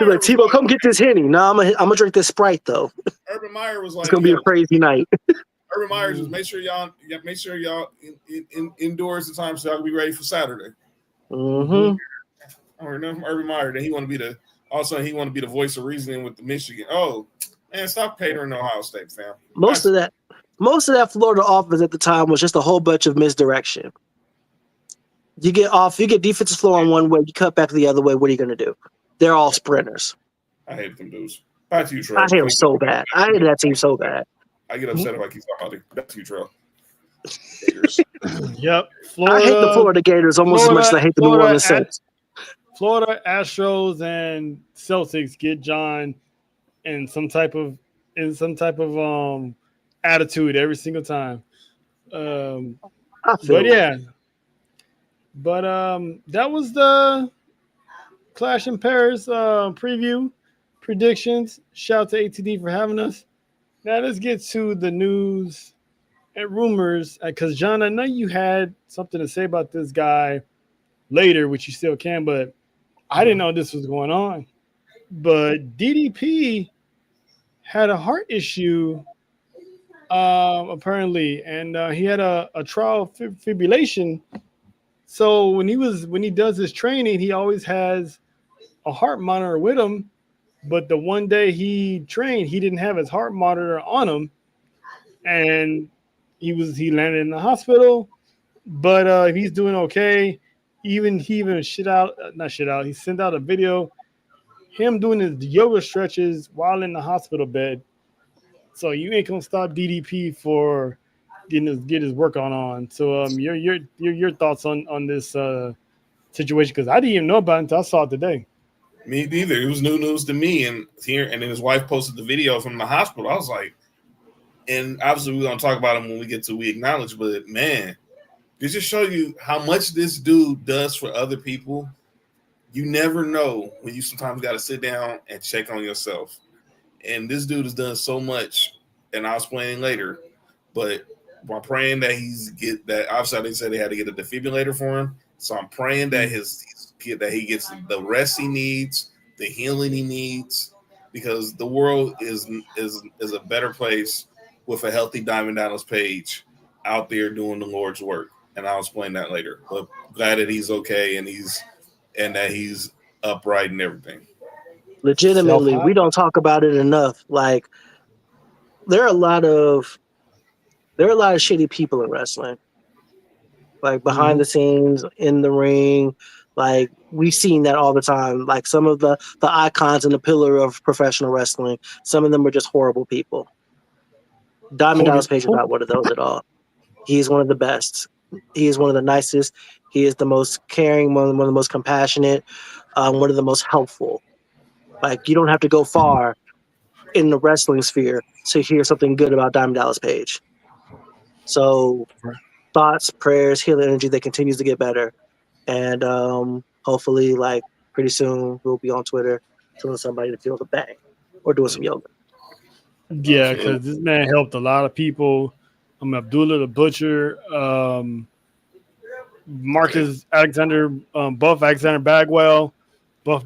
Speaker 3: like, Tebow, come get this Henny. No, I'm gonna drink this Sprite though.
Speaker 2: Urban Meyer was like,
Speaker 3: It's gonna be a crazy night.
Speaker 2: Urban Meyer just make sure y'all endures the time so y'all can be ready for Saturday.
Speaker 3: Mm-hmm.
Speaker 2: I heard nothing from Urban Meyer. Then he want to be the voice of reasoning with the Michigan. Oh man, stop catering to Ohio State, fam.
Speaker 3: Most of that Florida offense at the time was just a whole bunch of misdirection. You get defensive floor on one way, you cut back the other way. What are you gonna do? They're all sprinters.
Speaker 2: I hate them dudes. Back to you, Trey.
Speaker 3: I hate them so bad. I hate that team so bad.
Speaker 2: I get upset if I keep talking about it. Back to you, Trey.
Speaker 1: Yep.
Speaker 3: I hate the Florida Gators almost as much as I hate the New Orleans Saints.
Speaker 1: Florida Astros and Celtics get John in some type of attitude every single time. But yeah. But that was the Clash in Paris preview predictions. Shout out to ATD for having us. Now let's get to the news and rumors, because John, I know you had something to say about this guy later, which you still can, but I didn't know this was going on. But DDP had a heart issue apparently, and he had a trial fibrillation. So when he does his training, he always has a heart monitor with him. But the one day he trained, he didn't have his heart monitor on him, and he landed in the hospital. But he's doing okay. He sent out a video, him doing his yoga stretches while in the hospital bed. So you ain't gonna stop DDP for get his work on. So your thoughts on this situation, because I didn't even know about it until I saw it today.
Speaker 2: Me neither. It was new news to me, and then his wife posted the video from the hospital. I was like, and obviously we're gonna talk about him when we get to We Acknowledge, but man, it just show you how much this dude does for other people. You never know when you sometimes got to sit down and check on yourself. And this dude has done so much, and I'll explain later. But I'm praying that obviously they said they had to get a defibrillator for him. So I'm praying that he gets the rest he needs, the healing he needs, because the world is a better place with a healthy Diamond Dallas Page out there doing the Lord's work. And I'll explain that later. But glad that he's okay and that he's upright and everything.
Speaker 3: Legitimately, we don't talk about it enough. Like, there are a lot of shitty people in wrestling. Like, behind the scenes, in the ring, like, we've seen that all the time. Like, some of the icons and the pillar of professional wrestling, some of them are just horrible people. Diamond Dallas Page is not one of those at all. He is one of the best. He is one of the nicest. He is the most caring, one of the most compassionate, one of the most helpful. Like, you don't have to go far in the wrestling sphere to hear something good about Diamond Dallas Page. So, thoughts, prayers, healing energy that continues to get better. And hopefully, like, pretty soon we'll be on Twitter telling somebody to feel the bang or doing some yoga.
Speaker 1: Yeah, because this man helped a lot of people. Abdullah the Butcher, Marcus Alexander, Buff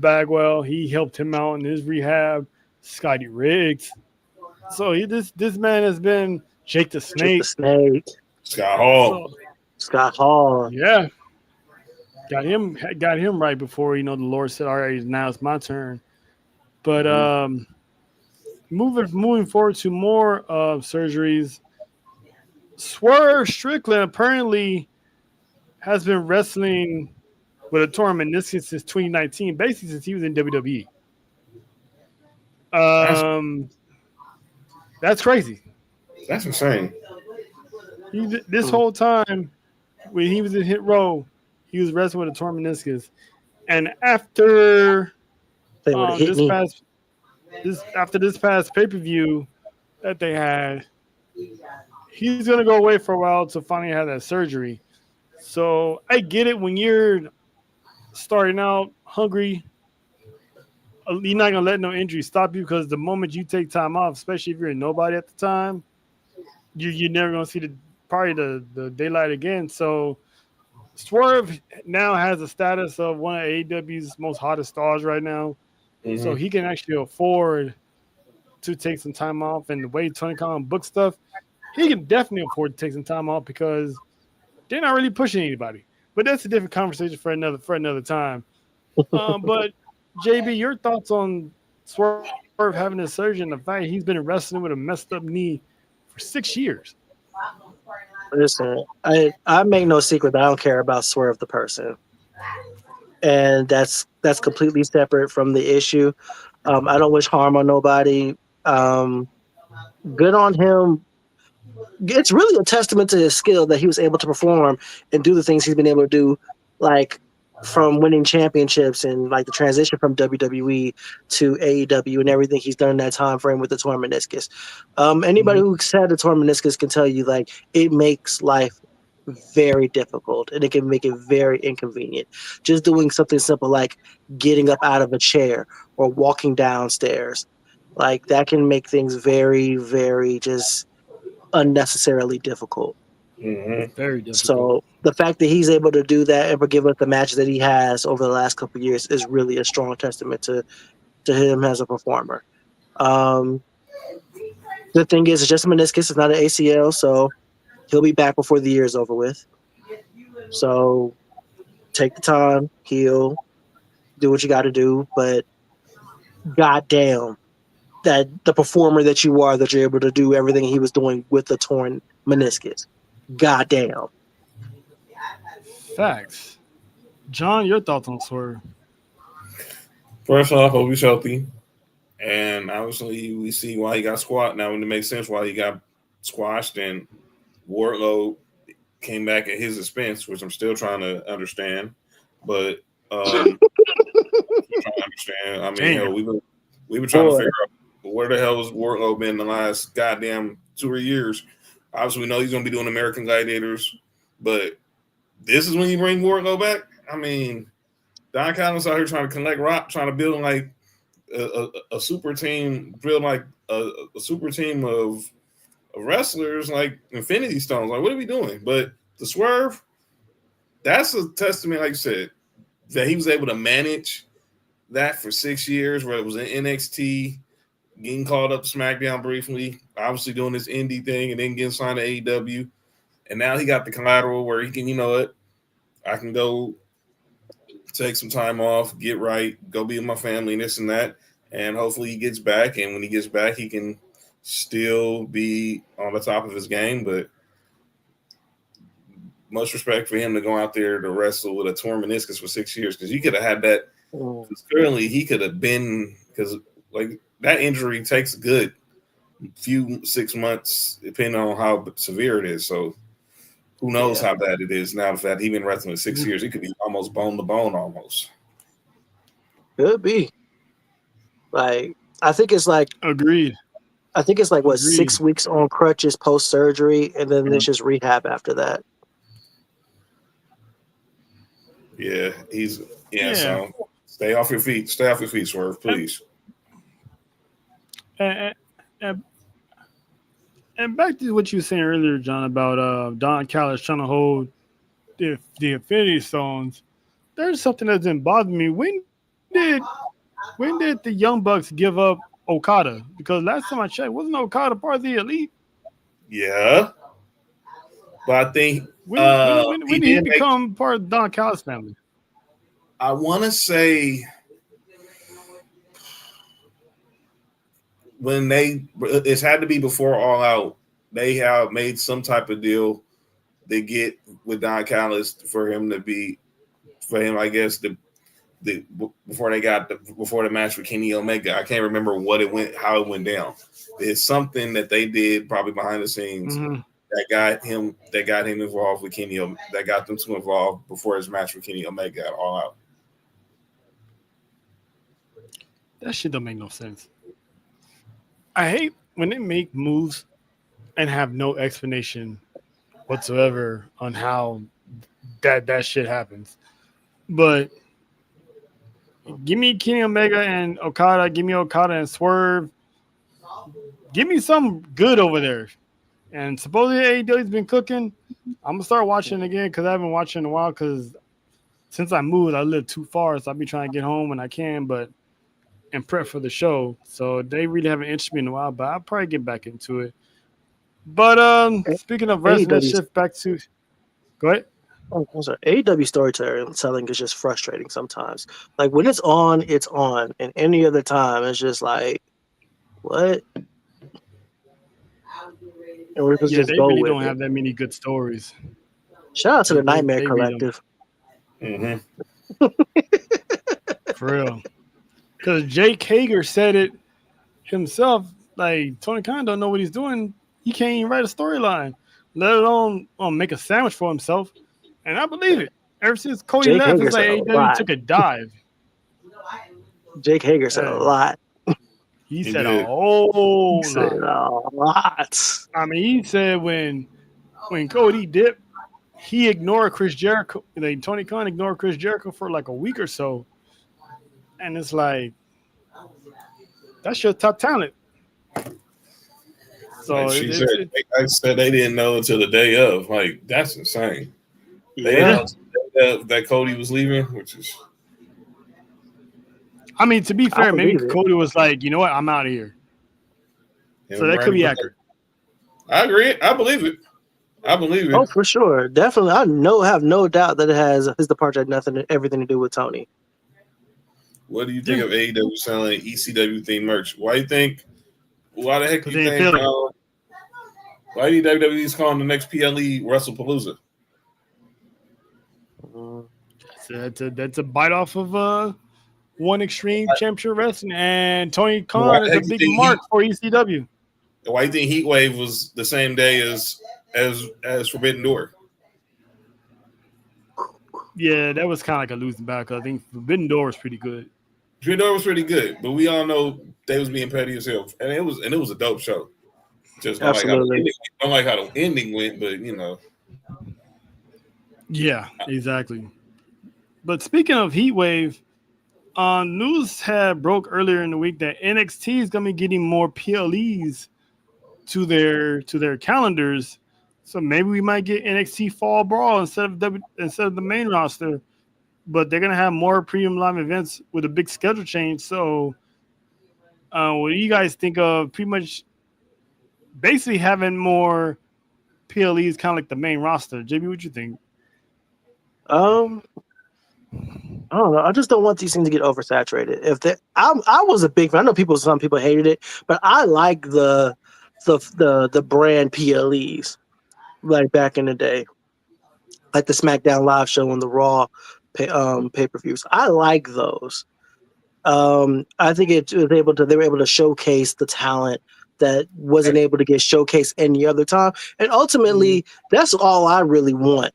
Speaker 1: Bagwell, he helped him out in his rehab. Scotty Riggs. So this man has been Jake the Snake.
Speaker 2: Scott Hall.
Speaker 1: Yeah. Got him right before, the Lord said, all right, now it's my turn. But moving forward to more surgeries, Swerve Strickland apparently has been wrestling with a torn meniscus since 2019, basically since he was in WWE. That's crazy.
Speaker 2: That's insane.
Speaker 1: This whole time when he was in Hit Row, he was wrestling with a torn meniscus, and after this past pay-per-view that they had, he's gonna go away for a while to finally have that surgery. So I get it when you're starting out hungry. You're not gonna let no injury stop you, because the moment you take time off, especially if you're a nobody at the time, you're never gonna see probably the daylight again. So Swerve now has the status of one of AEW's most hottest stars right now. So
Speaker 2: Mm-hmm.
Speaker 1: he can actually afford to take some time off. And the way Tony Khan book stuff, he can definitely afford to take some time off because they're not really pushing anybody. But that's a different conversation for another time. But JB, your thoughts on Swerve having a surgery and the fact he's been wrestling with a messed up knee for 6 years?
Speaker 3: Listen, I make no secret that I don't care about Swerve the person, and that's completely separate from the issue. I don't wish harm on nobody. Um, Good on him. It's really a testament to his skill that he was able to perform and do the things he's been able to do, like from winning championships and like the transition from WWE to AEW and everything he's done in that time frame with the torn meniscus. Anybody
Speaker 1: Mm-hmm.
Speaker 3: who's had the torn meniscus can tell you like it makes life very difficult and it can make it very inconvenient. Just doing something simple like getting up out of a chair or walking downstairs, like that can make things very, very just unnecessarily difficult.
Speaker 2: Mm-hmm.
Speaker 1: Very difficult.
Speaker 3: So the fact that he's able to do that and give us the matches that he has over the last couple of years is really a strong testament to him as a performer. Um, the thing is, it's just a meniscus; it's not an ACL, so he'll be back before the year is over with. So take the time, heal, do what you got to do. But goddamn, that the performer that you are, that you're able to do everything he was doing with the torn meniscus. Goddamn.
Speaker 1: Facts. John, your thoughts on Swerve?
Speaker 2: First off, hope he's healthy. And obviously, we see why he got squashed. Now, when it makes sense why he got squashed, and Wardlow came back at his expense, which I'm still trying to understand. But trying to understand. I mean, hell,
Speaker 1: Damn.
Speaker 2: we were trying to
Speaker 3: Boy.
Speaker 2: figure out where the hell has Wardlow been the last goddamn 2 or years. Obviously, we know he's going to be doing American Gladiators, but this is when you bring Wardlow back. I mean, Don Callis out here trying to collect rock, trying to build like a super team, build like a super team of wrestlers like Infinity Stones. Like, what are we doing? But the Swerve, that's a testament, like you said, that he was able to manage that for 6 years, where it was in NXT, getting called up to SmackDown briefly, obviously doing this indie thing, and then getting signed to AEW. And now he got the collateral where he can, you know what, I can go take some time off, get right, go be with my family and this and that. And hopefully he gets back. And when he gets back, he can still be on the top of his game. But much respect for him to go out there to wrestle with a torn meniscus for 6 years, because you could have had that. Currently, he could have been, because like that injury takes a good few 6 months, depending on how severe it is. So who knows how bad it is now? The fact he's been wrestling for 6 years, he could be almost bone to bone, almost.
Speaker 3: Could be. Like, I think it's like
Speaker 1: Agreed.
Speaker 3: I think it's like what
Speaker 1: Agreed.
Speaker 3: 6 weeks on crutches post surgery, and then it's just rehab after that.
Speaker 2: Yeah, So stay off your feet. Stay off your feet, Swerve, please.
Speaker 1: And, and, and back to what you were saying earlier, John, about Don Callis trying to hold the Infinity Stones. There's something that didn't bother me. When did the Young Bucks give up Okada? Because last time I checked, wasn't Okada part of the Elite?
Speaker 2: Yeah, but I think
Speaker 1: when did he become part of Don Callis' family?
Speaker 2: I want to say when it's had to be before All Out. They have made some type of deal they get with Don Callis for him, I guess, before the match with Kenny Omega. I can't remember how it went down. It's something that they did probably behind the scenes that got him involved with Kenny, that got them to involved before his match with Kenny Omega at All Out.
Speaker 1: That shit don't make no sense. I hate when they make moves and have no explanation whatsoever on how that shit happens. But give me Kenny Omega and Okada. Give me Okada and Swerve. Give me something good over there. And supposedly AEW's been cooking. I'm gonna start watching again because I haven't watched in a while. Because since I moved, I live too far, so I'll be trying to get home when I can, but and prep for the show. So they really haven't interested me in a while, but I'll probably get back into it. But speaking of wrestling, let's
Speaker 3: AEW,
Speaker 1: shift back to go ahead.
Speaker 3: oh, I'm sorry, AEW storytelling is just frustrating sometimes. Like when it's on, and any other time, it's just like, what? And we're supposed to
Speaker 1: Yeah,
Speaker 3: just
Speaker 1: they
Speaker 3: go
Speaker 1: really
Speaker 3: with
Speaker 1: don't
Speaker 3: it.
Speaker 1: have that many good stories.
Speaker 3: Shout out to the Nightmare
Speaker 1: They really don't,
Speaker 3: Collective.
Speaker 2: Mm-hmm.
Speaker 1: for real. Because Jake Hager said it himself. Like Tony Khan don't know what he's doing. He can't even write a storyline, let alone make a sandwich for himself. And I believe it. Ever since Cody
Speaker 3: Jake
Speaker 1: left,
Speaker 3: Hager
Speaker 1: it's like
Speaker 3: said a
Speaker 1: AEW
Speaker 3: lot.
Speaker 1: took a dive.
Speaker 3: Jake Hager said a
Speaker 1: Uh,
Speaker 3: lot.
Speaker 1: he
Speaker 2: He
Speaker 1: said a
Speaker 2: did.
Speaker 3: He
Speaker 1: whole
Speaker 3: said
Speaker 1: lot.
Speaker 3: a lot.
Speaker 1: I mean, he said when Cody dipped, he ignored Chris Jericho. Like Tony Khan ignored Chris Jericho for like a week or so, and it's like that's your top talent.
Speaker 2: Like
Speaker 1: So
Speaker 2: she said,
Speaker 1: it
Speaker 2: I said they didn't know until the day of. Like that's insane. They didn't
Speaker 3: Yeah.
Speaker 2: know
Speaker 1: yeah.
Speaker 2: until the day of that Cody was leaving, which is
Speaker 1: I mean, to be
Speaker 3: I
Speaker 1: fair, maybe
Speaker 3: believe it.
Speaker 1: Cody was like, you know what, I'm out of here. So
Speaker 2: him
Speaker 1: that could
Speaker 2: running
Speaker 1: be
Speaker 2: back.
Speaker 1: accurate.
Speaker 2: I agree. I believe it. I believe
Speaker 3: Oh,
Speaker 2: it.
Speaker 3: for sure. Definitely. Have no doubt that it has his departure had everything to do with Tony.
Speaker 2: What do you think
Speaker 1: Yeah,
Speaker 2: of AEW selling ECW themed merch? Why do you think? Why the heck do
Speaker 1: because
Speaker 2: you
Speaker 1: they ain't
Speaker 2: think?
Speaker 1: Philly.
Speaker 2: Why do you think WWE's calling the next PLE WrestlePalooza?
Speaker 3: Mm.
Speaker 1: That's a bite off of one extreme championship wrestling, and Tony
Speaker 2: Why
Speaker 1: Khan
Speaker 2: the
Speaker 1: is a
Speaker 2: heck do you
Speaker 1: big
Speaker 2: think
Speaker 1: mark for ECW.
Speaker 2: Why do you think Heat Wave was the same day as Forbidden Door?
Speaker 1: Yeah, that was kind of like a losing battle. I think Forbidden Door was pretty good.
Speaker 2: Forbidden Door was pretty good, but we all know they was being petty as hell, and it was a dope show. Just
Speaker 3: Absolutely.
Speaker 2: don't like how the ending went, but you know.
Speaker 1: Yeah, exactly. But speaking of Heat Wave, news had broke earlier in the week that NXT is going to be getting more PLEs to their calendars. So maybe we might get NXT Fall Brawl instead of the main roster. But they're going to have more premium live events with a big schedule change. So what do you guys think of pretty much basically having more PLEs kind of like the main roster? JB, what you think?
Speaker 3: Um, I don't know. I just don't want these things to get oversaturated. I was a big fan. I know some people hated it, but I like the brand PLEs like back in the day, like the SmackDown Live show and the Raw pay per views. I like those. I think they were able to showcase the talent that wasn't able to get showcased any other time, and ultimately that's all I really want.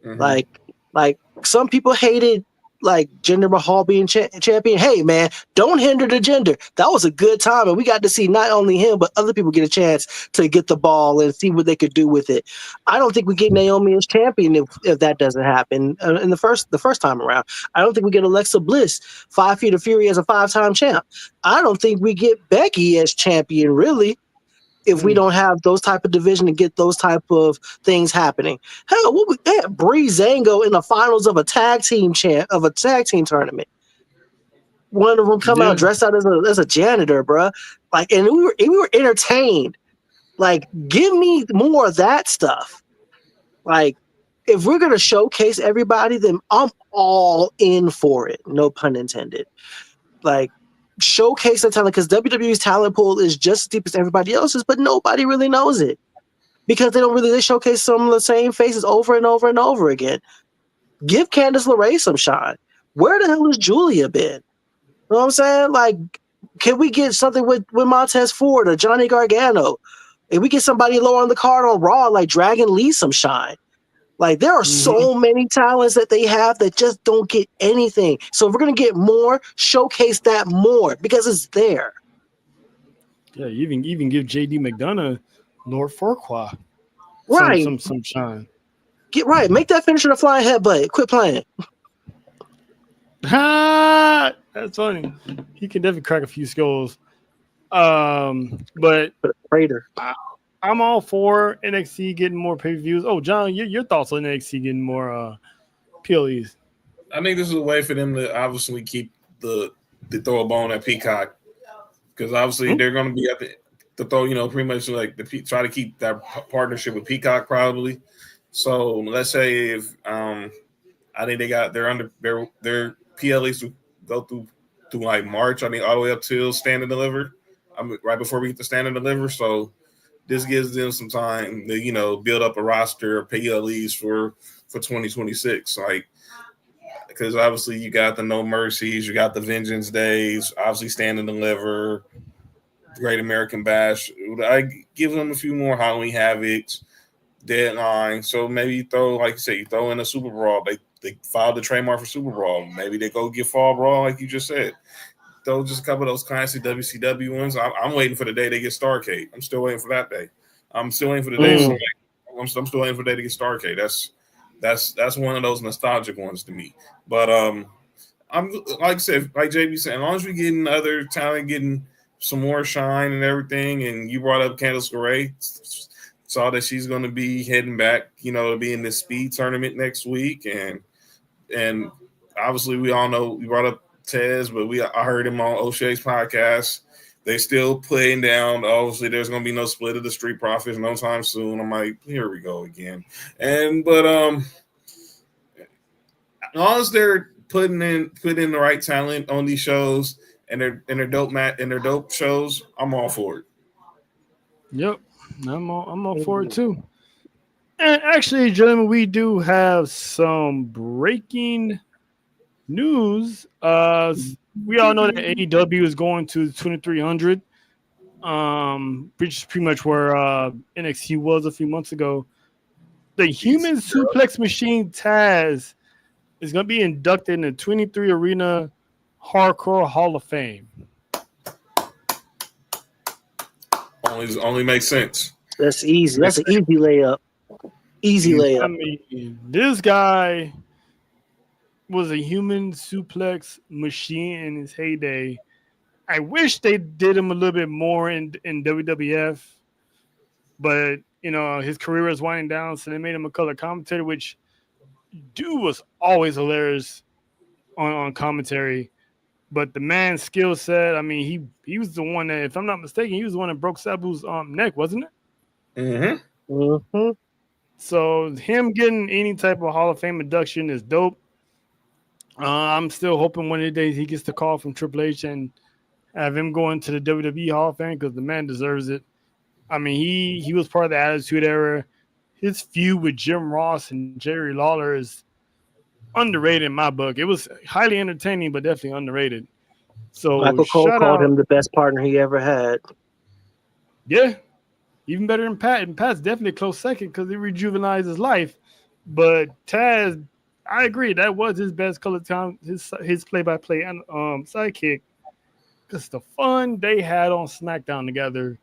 Speaker 2: Mm-hmm.
Speaker 3: Like some people hated like Jinder Mahal being champion. Hey man, don't hinder the gender. That was a good time, and we got to see not only him but other people get a chance to get the ball and see what they could do with it. I don't think we get Naomi as champion if that doesn't happen in the first time around. I don't think we get Alexa Bliss 5 Feet of Fury as a 5-time champ. I don't think we get Becky as champion really if we don't have those type of division and get those type of things happening. Hell, what we had Bree Zango in the finals of a tag team tournament. One of them come out
Speaker 1: Yeah,
Speaker 3: dressed out as a janitor, bruh. Like, and we were entertained. Like, give me more of that stuff. Like, if we're gonna showcase everybody, then I'm all in for it. No pun intended. Like, showcase the talent because WWE's talent pool is just as deep as everybody else's, but nobody really knows it because they showcase some of the same faces over and over and over again. Give Candice LeRae some shine. Where the hell has Julia been? You know what I'm saying? Like, can we get something with Montez Ford or Johnny Gargano? If we get somebody lower on the card on Raw, like Dragon Lee some shine. Like, there are so many talents that they have that just don't get anything. So if we're going to get more, showcase that more because it's there.
Speaker 1: yeah. Even give JD McDonough, Lord Farquaad, some
Speaker 3: Right.
Speaker 1: some some shine.
Speaker 3: Get right. Make that finisher a flying headbutt. Quit playing.
Speaker 1: Ha! That's funny. He can definitely crack a few skulls. But
Speaker 3: Raider.
Speaker 1: I, I'm all for NXT getting more pay-per-views. Oh, John, your thoughts on NXT getting more PLEs?
Speaker 2: I think this is a way for them to obviously keep the throw a bone at Peacock because obviously they're going to be at the throw, pretty much like try to keep that partnership with Peacock probably. So let's say if I think they got their PLEs to go through like March. I think all the way up till Stand and Deliver. Right before we get to Stand and Deliver. So this gives them some time to build up a roster of PLEs for 2026. Like because obviously you got the No Mercies, you got the Vengeance Days, obviously Stand and Deliver, Great American Bash. I give them a few more Halloween Havocs, Deadline. So maybe you throw, like you say, you throw in a Super Brawl. They filed the trademark for Super Brawl. Maybe they go get Fall Brawl, like you just said. Throw just a couple of those classic WCW ones. I'm waiting for the day they get Starrcade. I'm still waiting for that day. I'm still waiting for the day. I'm still waiting for the day to get Starrcade. That's one of those nostalgic ones to me. But I'm like I said, like JB said, as long as we getting other talent getting some more shine and everything, and you brought up Candice LeRae, saw that she's going to be heading back, to be in this speed tournament next week, and obviously we all know we brought up Tez, but I heard him on O'Shea's podcast. They still playing down. Obviously, there's going to be no split of the Street Profits no time soon. I'm like, here we go again. But as long as they're putting in the right talent on these shows and they're dope shows, I'm all for it.
Speaker 1: Yep, I'm all for it too. And actually, gentlemen, we do have some breaking news. We all know that AEW is going to 2300, which is pretty much where NXT was a few months ago. The Human Suplex Machine Taz is going to be inducted in the 23 Arena Hardcore Hall of Fame.
Speaker 2: Only makes sense.
Speaker 3: That's easy. That's an easy layup. Easy layup.
Speaker 1: I mean, this guy was a human suplex machine in his heyday. I wish they did him a little bit more in WWF, but his career was winding down, so they made him a color commentator, which dude was always hilarious on commentary. But the man's skill set, I mean, he was the one that, if I'm not mistaken, he was the one that broke Sabu's neck, wasn't it?
Speaker 2: Mm-hmm.
Speaker 3: Mm-hmm.
Speaker 1: So him getting any type of Hall of Fame induction is dope. I'm still hoping one of the days he gets the call from Triple H and have him go into the WWE Hall of Fame because the man deserves it. I mean, he was part of the Attitude Era. His feud with Jim Ross and Jerry Lawler is underrated in my book. It was highly entertaining, but definitely underrated. So
Speaker 3: Michael Cole called him the best partner he ever had.
Speaker 1: Yeah, even better than Pat. And Pat's definitely a close second because he rejuvenized his life. But Taz, I agree, that was his best color time, his play-by-play and sidekick. Because the fun they had on SmackDown together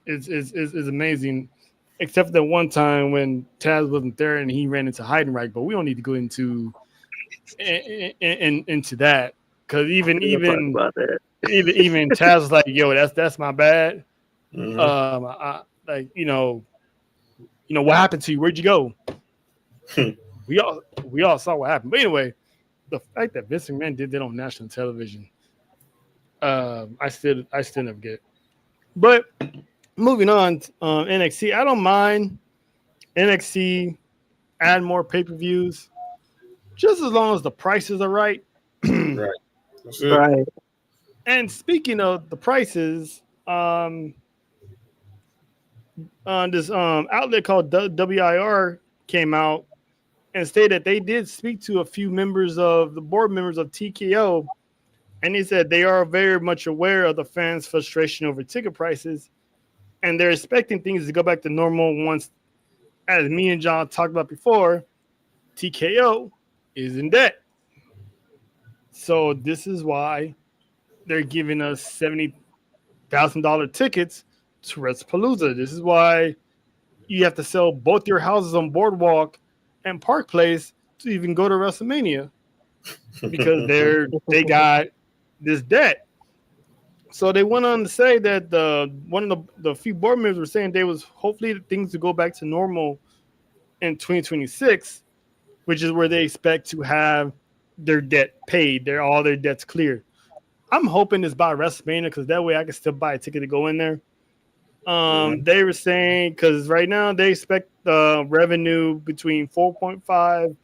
Speaker 1: is amazing. Except for that one time when Taz wasn't there and he ran into Heidenreich, but we don't need to go into that because even Taz was like, "Yo, that's my bad."
Speaker 2: Mm-hmm.
Speaker 1: What happened to you? Where'd you go? we all saw what happened. But anyway, the fact that Vince McMahon did that on national television, I still never get it. But moving on, NXT, I don't mind NXT add more pay-per-views, just as long as the prices are right.
Speaker 2: Right. That's it.
Speaker 3: Right.
Speaker 1: And speaking of the prices, on this outlet called WIR came out and stated that they did speak to a few members of the board members of TKO, and they said they are very much aware of the fans' frustration over ticket prices, and they're expecting things to go back to normal once, as me and John talked about before, TKO is in debt. So this is why they're giving us $70,000 tickets to WrestlePalooza. This is why you have to sell both your houses on Boardwalk and Park Place to even go to WrestleMania because they got this debt. So they went on to say that one of the few board members were saying they was hopefully things to go back to normal in 2026, which is where they expect to have their debt paid, all their debts cleared. I'm hoping it's by WrestleMania because that way I can still buy a ticket to go in there. They were saying because right now they expect the revenue between 4.5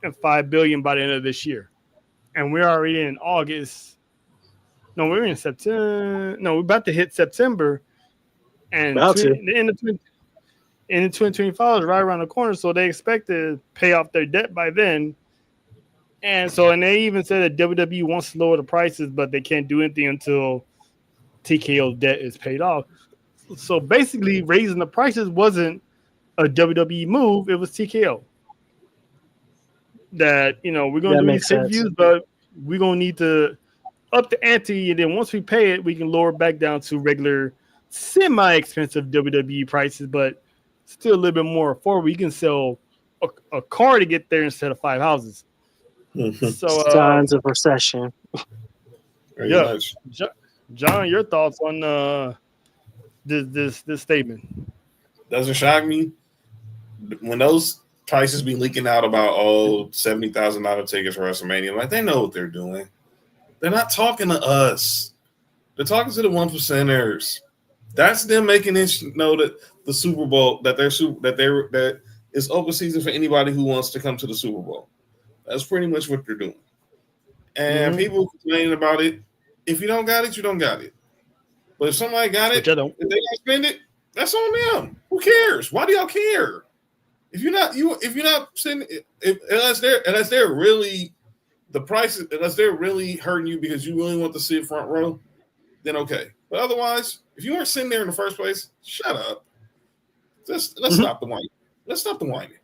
Speaker 1: and 5 billion by the end of this year, and we're already in August. No, we're in September. No, we're about to hit September, and the end of 2025 is right around the corner. So they expect to pay off their debt by then. And they even said that WWE wants to lower the prices, but they can't do anything until TKO's debt is paid off. So basically, raising the prices wasn't a WWE move; it was TKO. That we're gonna do these pay-per-views, but we're gonna need to up the ante, and then once we pay it, we can lower back down to regular, semi-expensive WWE prices, but still a little bit more affordable. You can sell a car to get there instead of 5 houses. So
Speaker 3: signs of recession.
Speaker 1: Yeah, John, your thoughts on this statement?
Speaker 2: Doesn't shock me when those prices be leaking out about $70,000 tickets for WrestleMania. Like they know what they're doing. They're not talking to us. They're talking to the 1%ers. That's them making it know that the Super Bowl that it's open season for anybody who wants to come to the Super Bowl. That's pretty much what they're doing. And people complaining about it. If you don't got it, you don't got it. But if somebody got it, if they don't spend it, that's on them. Who cares? Why do y'all care? If you're not sending it, unless they're really the prices, unless they're really hurting you because you really want to sit front row, then okay. But otherwise, if you weren't sitting there in the first place, shut up. Let's stop the whining. Let's stop the whining.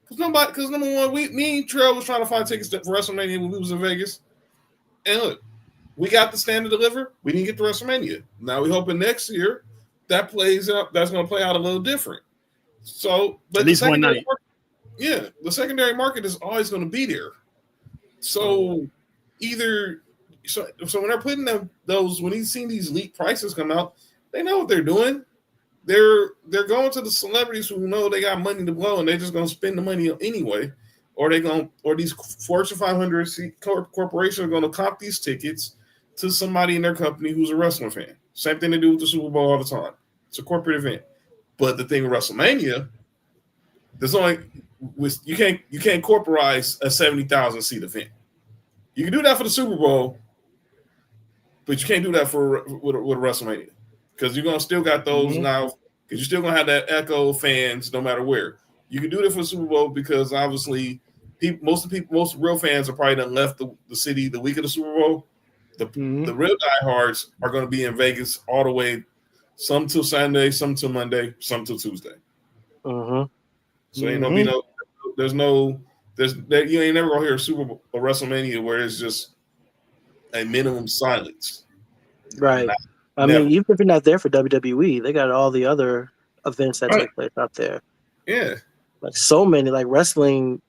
Speaker 2: Because number one, me and Trail was trying to find tickets for WrestleMania when we was in Vegas. And look, we got the stand to deliver. We didn't get to WrestleMania. Now we're hoping next year that plays out. That's going to play out a little different. So, but
Speaker 1: at least one night.
Speaker 2: The secondary market is always going to be there. So so when they're putting when he's seen these leaked prices come out, they know what they're doing. They're going to the celebrities who know they got money to blow and they're just going to spend the money anyway, or these Fortune 500 corporations are going to comp these tickets to somebody in their company who's a wrestling fan. Same thing they do with the Super Bowl all the time. It's a corporate event. But the thing with WrestleMania, you can't corporatize a 70,000 seat event. You can do that for the Super Bowl, but you can't do that with WrestleMania because you're gonna still got those now because you're still gonna have that echo fans no matter where. You can do that for the Super Bowl because obviously most real fans are probably done left the city the week of the Super Bowl. The real diehards are going to be in Vegas all the way, some till Sunday, some till Monday, some till Tuesday. So ain't gonna be you ain't never gonna hear a Super Bowl or WrestleMania where it's just a minimum silence.
Speaker 3: Right. I mean, even if you're not there for WWE, they got all the other events that take place out there.
Speaker 2: Yeah.
Speaker 3: Like so many, like wrestling,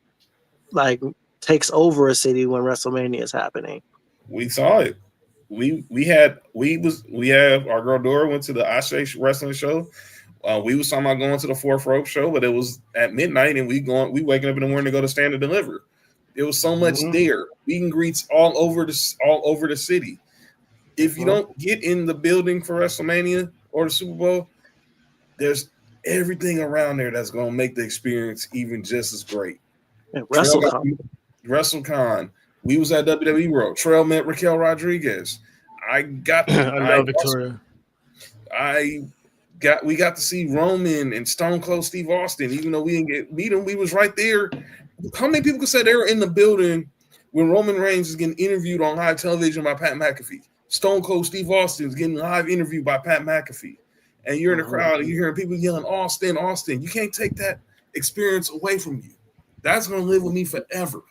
Speaker 3: like takes over a city when WrestleMania is happening.
Speaker 2: We saw it. We have our girl Dora went to the Ashe wrestling show. We was talking about going to the Fourth Rope show, but it was at midnight, and we waking up in the morning to go to Stand and Deliver. There was so much there. Meet and greets all over the city. If you don't get in the building for WrestleMania or the Super Bowl, there's everything around there that's going to make the experience even just as great.
Speaker 3: And
Speaker 2: WrestleCon. We was at WWE World. Trail met Raquel Rodriguez. I love
Speaker 1: Victoria.
Speaker 2: We got to see Roman and Stone Cold Steve Austin, even though we didn't get meet him. We was right there. How many people could say they were in the building when Roman Reigns is getting interviewed on live television by Pat McAfee? Stone Cold Steve Austin is getting live interviewed by Pat McAfee. And you're in the crowd and you're hearing people yelling, Austin, Austin. You can't take that experience away from you. That's going to live with me forever.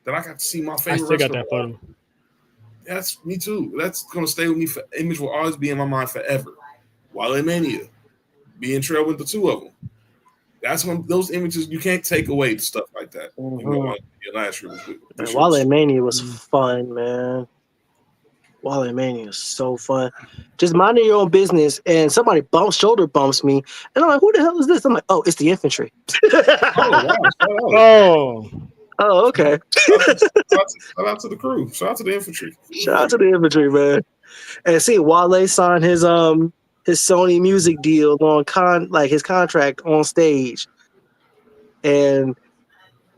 Speaker 2: That I got to see my favorite
Speaker 1: wrestler. I still got that photo.
Speaker 2: That's me too. That's going to stay with me. Image will always be in my mind forever. Wale Mania, being trailed with the two of them. That's when those images, you can't take away stuff like that. You know, last year was
Speaker 3: Wale Mania was fun, man. Wall Mania is so fun. Just minding your own business, and somebody shoulder bumps me, and I'm like, "Who the hell is this?" I'm like, "Oh, it's the infantry."
Speaker 2: Oh wow! Shout out,
Speaker 1: Oh,
Speaker 3: Oh, okay.
Speaker 2: shout out to the crew. Shout out to the infantry.
Speaker 3: Shout out to the infantry, man. And see, Wale signed his Sony music deal on his contract on stage, and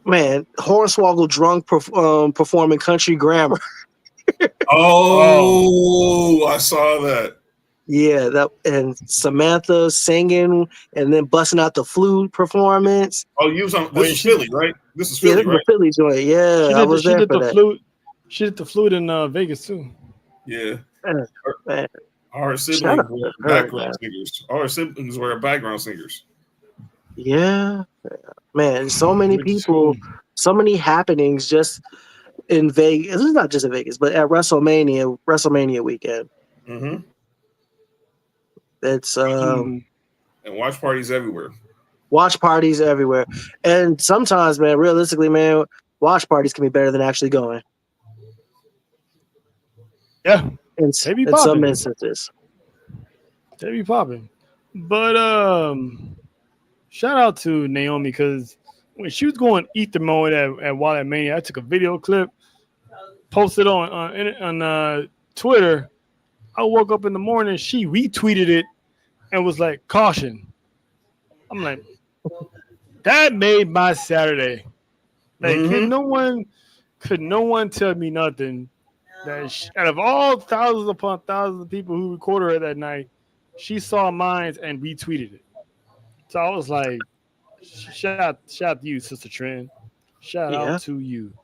Speaker 3: man, Hornswoggle drunk performing country grammar.
Speaker 2: Oh, I saw that.
Speaker 3: Yeah, that and Samantha singing and then busting out the flute performance.
Speaker 2: Oh, you was on.
Speaker 1: Oh,
Speaker 2: This
Speaker 1: yeah,
Speaker 2: is Philly, right? This is
Speaker 3: Yeah,
Speaker 2: Philly,
Speaker 3: this is
Speaker 2: right?
Speaker 3: the Philly joint. Yeah, I was there for
Speaker 1: the
Speaker 3: that.
Speaker 1: flute. She did the flute in Vegas too.
Speaker 2: Yeah.
Speaker 3: Man,
Speaker 2: Our
Speaker 3: shout
Speaker 2: siblings
Speaker 3: out
Speaker 2: were
Speaker 3: to her,
Speaker 2: background
Speaker 3: man.
Speaker 2: singers. Our siblings were background singers.
Speaker 3: Yeah, man. So many
Speaker 1: Which is cool.
Speaker 3: people, so many happenings just in Vegas. This is not just in Vegas, but at WrestleMania weekend.
Speaker 2: Mm-hmm.
Speaker 3: It's
Speaker 2: And watch parties everywhere.
Speaker 3: watch parties everywhere, and sometimes, man, realistically, man, watch parties can be better than actually going.
Speaker 1: Yeah,
Speaker 3: In
Speaker 1: they be
Speaker 3: some
Speaker 1: popping.
Speaker 3: instances.
Speaker 1: They be popping. But shout out to Naomi because when she was going ether mode at Wall Mania, I took a video clip, posted on Twitter. I woke up in the morning, she retweeted it and was like, "Caution." I'm like, that made my Saturday. Like, could no one tell me nothing that out of all thousands upon thousands of people who recorded her that night, she saw mine and retweeted it. So I was like, shout out to you, Sister Trend. Shout out to you.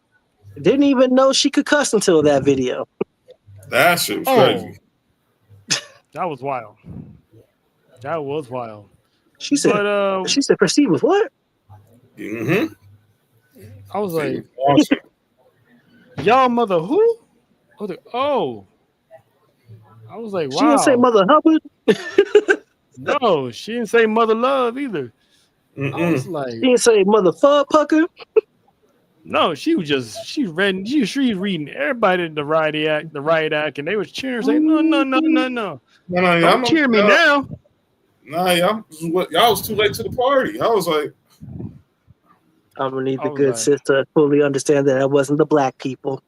Speaker 3: Didn't even know she could cuss until that video.
Speaker 2: That shit was crazy.
Speaker 1: That was wild. That was wild.
Speaker 3: She said, proceed with what?
Speaker 2: Mm-hmm.
Speaker 1: I was like, y'all mother who? Oh. I was like, wow.
Speaker 3: She didn't say Mother Hubbard.
Speaker 1: No, she didn't say Mother Love either. I was like,
Speaker 3: she didn't say Mother Pucker.
Speaker 1: No, she reading everybody in the riot act, and they was cheering, saying, no. Don't cheer me now.
Speaker 2: Nah, y'all was too late to the party. I was like,
Speaker 3: I'm gonna need the good sister to fully understand that wasn't the black people.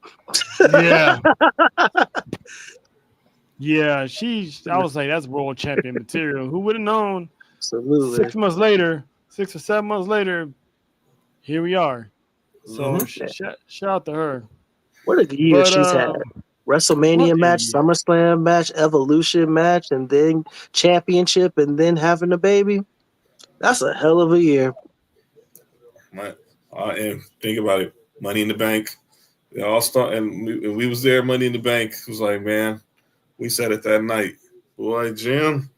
Speaker 1: Yeah. Yeah, I was like, that's world champion material. Who would have known?
Speaker 3: Absolutely.
Speaker 1: 6 or 7 months later, here we are. So shout out to her.
Speaker 3: What a year she's had. WrestleMania match, SummerSlam match, Evolution match, and then championship, and then having a baby. That's a hell of a year.
Speaker 2: And think about it. Money in the Bank. They all start, and we was there. Money in the Bank. It was like, man, we said it that night. Boy, Jim.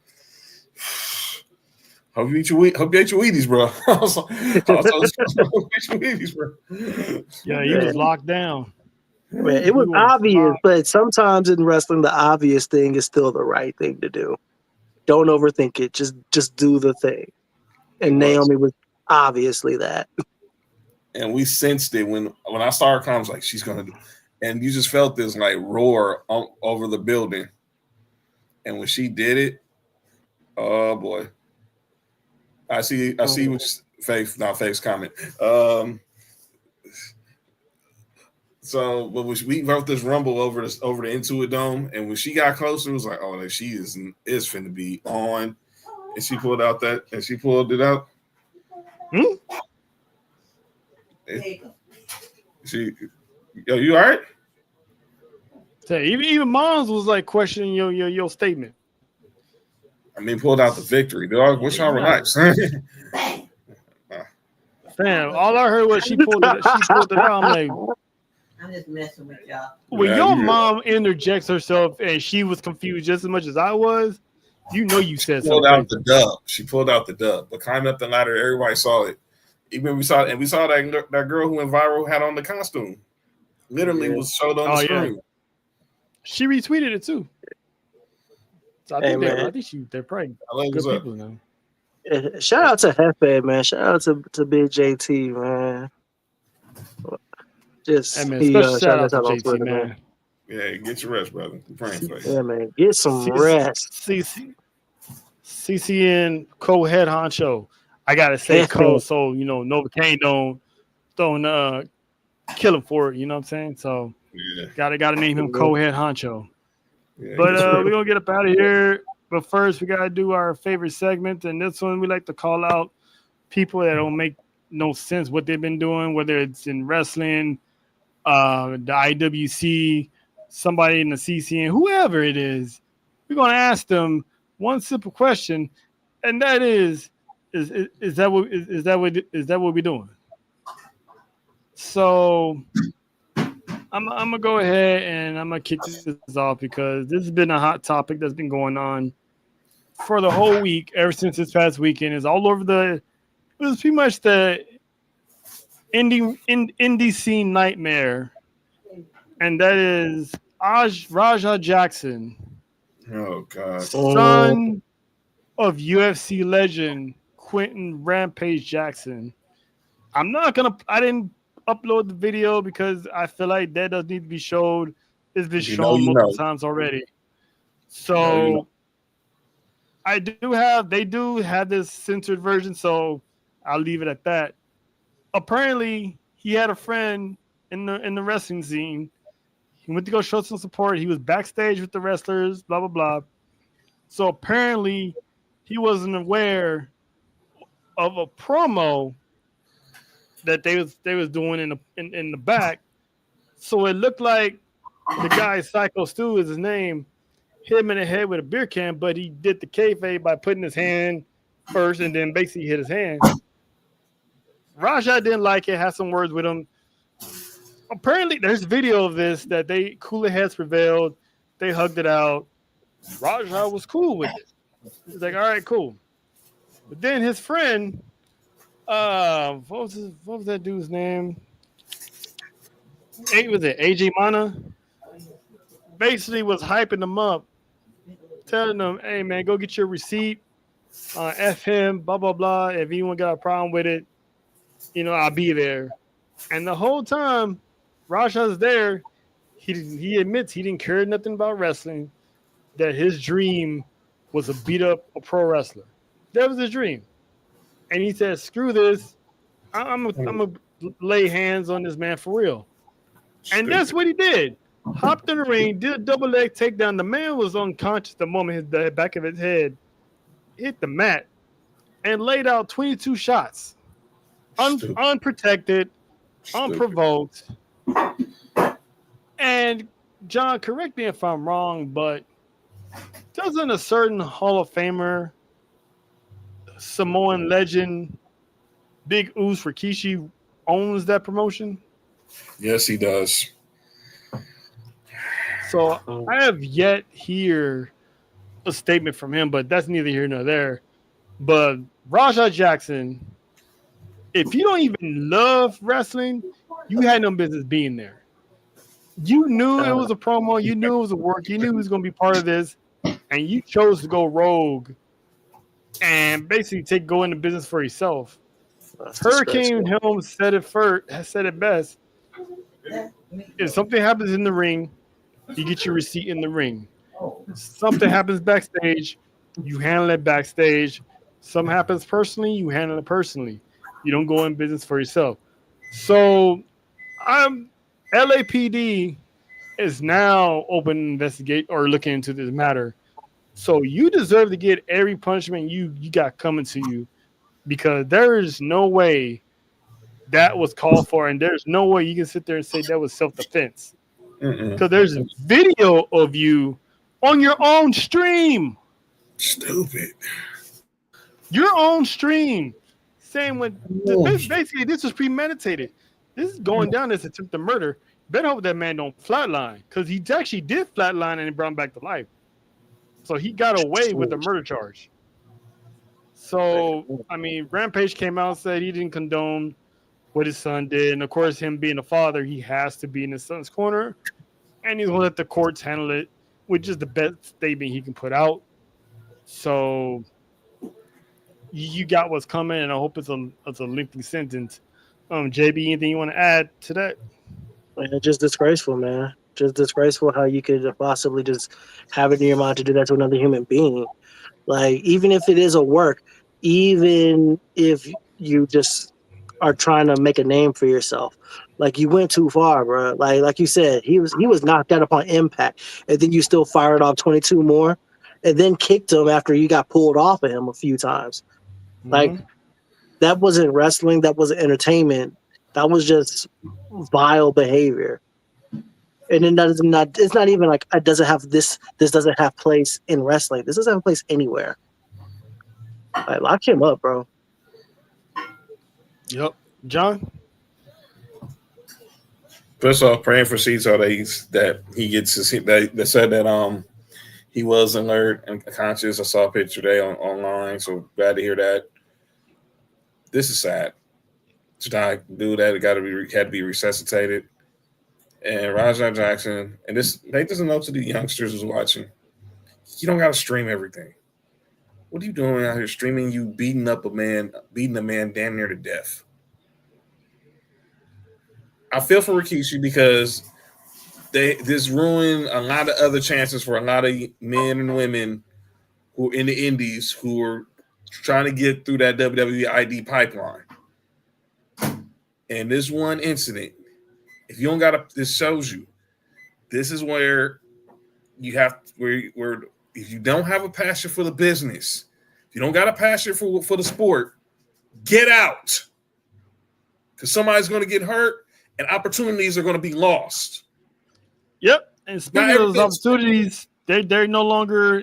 Speaker 2: Hope you ate your Wheaties, bro. I was like, hope you ate your Wheaties, bro.
Speaker 1: Yeah, he was locked down.
Speaker 3: Man, it was obvious, but sometimes in wrestling, the obvious thing is still the right thing to do. Don't overthink it. Just do the thing. And Naomi was obviously that.
Speaker 2: And we sensed it when I saw her come. I was like, she's gonna do. And you just felt this like roar over the building. And when she did it, oh boy. I see what Faith's comment. So, but we wrote this rumble over the Intuit Dome, and when she got closer, it was like, oh, she is finna be on, and she pulled it out. You all right?
Speaker 1: Hey, even moms was like questioning your statement.
Speaker 2: I mean, pulled out the victory, dog. Wish y'all relax.
Speaker 1: Fam, all I heard was she pulled it out. I'm like,
Speaker 4: I'm just messing with y'all.
Speaker 1: When your mom interjects herself and she was confused just as much as I was, you said something.
Speaker 2: She pulled out the dub. But climbing up the ladder, everybody saw it. Even we saw that girl who went viral had on the costume. Literally was showed on the screen.
Speaker 1: Yeah. She retweeted it too. So I think they're probably good people now.
Speaker 3: Shout out to Hefe, man. Shout out to Big JT, man.
Speaker 1: Special shout out to JT, man.
Speaker 2: Yeah, get your rest, brother. I'm praying for you.
Speaker 3: Yeah, man. Get some rest.
Speaker 1: CCN co-head honcho. I gotta say co, so Novocaine don't kill him for it. You know what I'm saying? So
Speaker 2: Yeah,
Speaker 1: gotta name him co-head honcho.
Speaker 2: yeah.
Speaker 1: But
Speaker 2: Get your
Speaker 1: we're
Speaker 2: rest.
Speaker 1: gonna get up out of here. But first, we gotta do our favorite segment, and this one we like to call out people that don't make no sense what they've been doing, whether it's in wrestling, the IWC, somebody in the CCN, whoever it is. We're gonna ask them one simple question, and that is that what we're doing? So I'm gonna go ahead and I'm gonna kick this off because this has been a hot topic that's been going on for the whole week, ever since this past weekend. Is all over the. It was pretty much the indie scene nightmare, and that is Raja Jackson,
Speaker 2: Oh God.
Speaker 1: son of UFC legend Quentin Rampage Jackson. I didn't upload the video because I feel like that doesn't need to be showed. It's been
Speaker 2: If you know,
Speaker 1: shown
Speaker 2: you
Speaker 1: multiple
Speaker 2: know.
Speaker 1: times already.
Speaker 2: You know, you know.
Speaker 1: So they do have this censored version, so I'll leave it at that. Apparently, he had a friend in the wrestling scene. He went to go show some support. He was backstage with the wrestlers, blah blah blah. So apparently, he wasn't aware of a promo that they was doing in the back. So it looked like the guy Psycho Stu is his name, hit him in the head with a beer can, but he did the kayfabe by putting his hand first and then basically hit his hand. Raja didn't like it, had some words with him. Apparently, there's video of this that cooler heads prevailed. They hugged it out. Raja was cool with it. He's like, all right, cool. But then his friend, what was that dude's name? Was it AJ Mana? Basically was hyping them up, telling them, hey man, go get your receipt. F him, blah blah blah. If anyone got a problem with it, I'll be there. And the whole time Raja's there, he admits he didn't care nothing about wrestling, that his dream was to beat up a pro wrestler. That was his dream. And he said, screw this. I'm gonna lay hands on this man for real. And that's what he did. Hopped in the ring, did a double leg takedown. The man was unconscious the moment the back of his head hit the mat and laid out 22 shots. Unprotected, unprovoked. And John, correct me if I'm wrong, but doesn't a certain Hall of Famer, Samoan legend, Big Oos Rikishi owns that promotion?
Speaker 2: Yes, he does.
Speaker 1: So I have yet hear a statement from him, but that's neither here nor there. But Raja Jackson, if you don't even love wrestling, you had no business being there. You knew it was a promo. You knew it was a work. You knew he was going to be part of this, and you chose to go rogue and basically go into business for yourself. Hurricane Helms said it best. If something happens in the ring, you get your receipt in the ring. Something happens backstage, you handle it backstage. Something happens personally, you handle it personally. You don't go in business for yourself. So LAPD is now open to investigate or looking into this matter. So you deserve to get every punishment you got coming to you, because there is no way that was called for, and there's no way you can sit there and say that was self-defense. Because there's a video of you on your own stream.
Speaker 2: Stupid.
Speaker 1: Your own stream. Saying basically this was premeditated. This is going down as attempted murder. Better hope that man don't flatline, because he actually did flatline and brought him back to life. So he got away with the murder charge. So, I mean, Rampage came out and said he didn't condone what his son did. And, of course, him being a father, he has to be in his son's corner. And he's going to let the courts handle it, which is the best statement he can put out. So you got what's coming, and I hope it's a lengthy sentence. JB, anything you want to add to that?
Speaker 3: Man, just disgraceful, man. Just disgraceful how you could possibly just have it in your mind to do that to another human being. Like, even if it is a work, even if you just are trying to make a name for yourself, like you went too far, bro. Like you said, he was knocked out upon impact, and then you still fired off 22 more, and then kicked him after you got pulled off of him a few times. Like that wasn't wrestling. That wasn't entertainment. That was just vile behavior. And then that is not. It's not even like it doesn't have this. This doesn't have place in wrestling. This doesn't have place anywhere. Like, lock him up, bro.
Speaker 1: Yep. John?
Speaker 2: First off, praying for Cito that he gets his, that they said that he was alert and conscious. I saw a picture today online, so glad to hear that. This is sad. To not do that, it had to be resuscitated. And Rajah Jackson, and this make this a note to the youngsters who's watching. You don't gotta stream everything. What are you doing out here streaming you beating a man damn near to death? I feel for Rikishi because this ruined a lot of other chances for a lot of men and women who are in the indies who are trying to get through that WWE ID pipeline. And this one incident, if you don't got this shows you, this is where you have where if you don't have a passion for the business, if you don't got a passion for the sport, get out. Because somebody's going to get hurt and opportunities are going to be lost.
Speaker 1: Yep. And speaking of those opportunities, they're no longer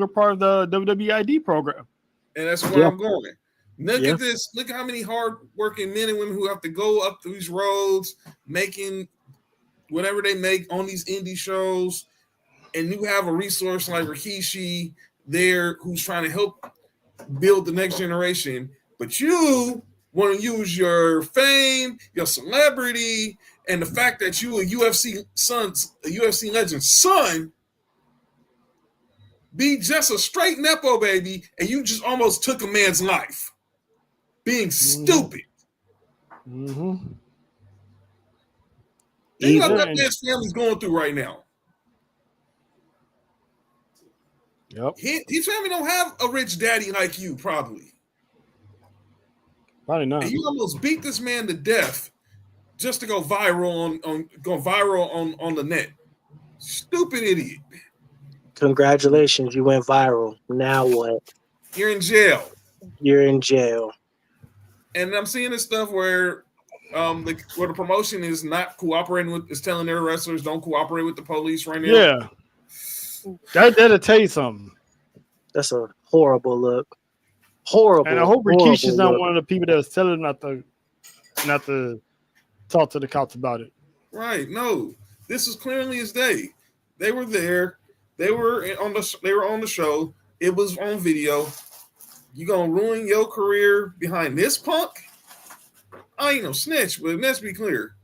Speaker 1: part of the WWE ID program.
Speaker 2: And that's where I'm going. Look at this. Look at how many hard-working men and women who have to go up these roads, making whatever they make on these indie shows. And you have a resource like Rikishi there who's trying to help build the next generation. But you want to use your fame, your celebrity, and the fact that you a UFC legend's son, be just a straight Nepo baby, and you just almost took a man's life. Being stupid.
Speaker 1: Mm-hmm.
Speaker 2: You know what man's family's going through right now.
Speaker 1: Yep.
Speaker 2: His family don't have a rich daddy like you, probably.
Speaker 1: Probably not.
Speaker 2: And you almost beat this man to death just to go viral on the net. Stupid idiot.
Speaker 3: Congratulations, you went viral. Now what?
Speaker 2: You're in jail.
Speaker 3: You're in jail.
Speaker 2: And I'm seeing this stuff where the promotion is not cooperating is telling their wrestlers don't cooperate with the police right now.
Speaker 1: Yeah. That'll tell you something.
Speaker 3: That's a horrible look. Horrible.
Speaker 1: And I hope Rikishi's not one of the people that was telling not to talk to the cops about it.
Speaker 2: Right. No. This is clearly as day. They were there. They were on the show. It was on video. You gonna ruin your career behind this punk? I ain't no snitch, but let's be clear.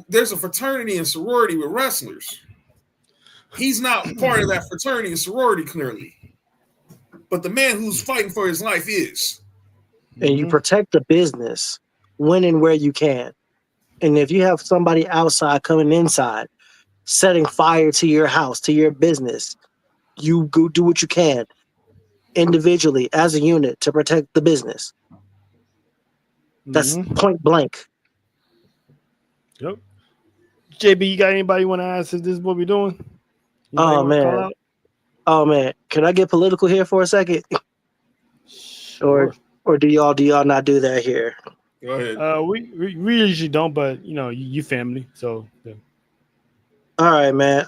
Speaker 2: There's a fraternity and sorority with wrestlers. He's not part of that fraternity and sorority, clearly. But the man who's fighting for his life is.
Speaker 3: And you protect the business when and where you can. And if you have somebody outside coming inside, setting fire to your house, to your business, you go do what you can individually as a unit to protect the business. That's point blank.
Speaker 1: Yep. JB, you got anybody you want to ask? Is this what we're doing?
Speaker 3: Oh man. Can I get political here for a second?
Speaker 1: Sure.
Speaker 3: Or do y'all not do that here?
Speaker 2: Go ahead.
Speaker 1: We usually don't, but you family, so yeah.
Speaker 3: All right, man.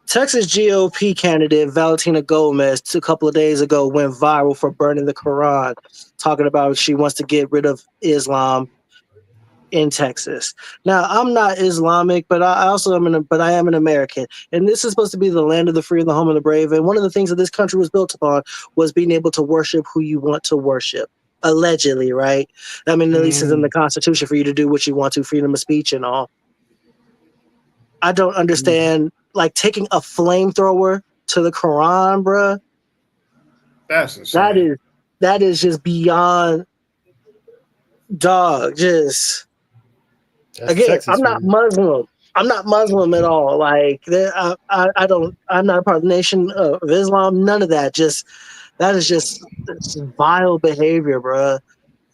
Speaker 3: Texas GOP candidate Valentina Gomez a couple of days ago went viral for burning the Quran, talking about she wants to get rid of Islam in Texas. Now, I'm not Islamic, but I am an American, and this is supposed to be the land of the free and the home of the brave. And one of the things that this country was built upon was being able to worship who you want to worship. Allegedly, right? I mean, at least it's in the Constitution for you to do what you want to, freedom of speech and all. I don't understand, like, taking a flamethrower to the Quran, bruh.
Speaker 2: That's insane.
Speaker 3: That is just beyond, dog. Just
Speaker 1: That's
Speaker 3: Again,
Speaker 1: sexist
Speaker 3: I'm
Speaker 1: for
Speaker 3: not
Speaker 1: you.
Speaker 3: Muslim. I'm not Muslim at all. Like, I don't. I'm not a part of the Nation of Islam. None of that. Just that is just it's vile behavior, bro.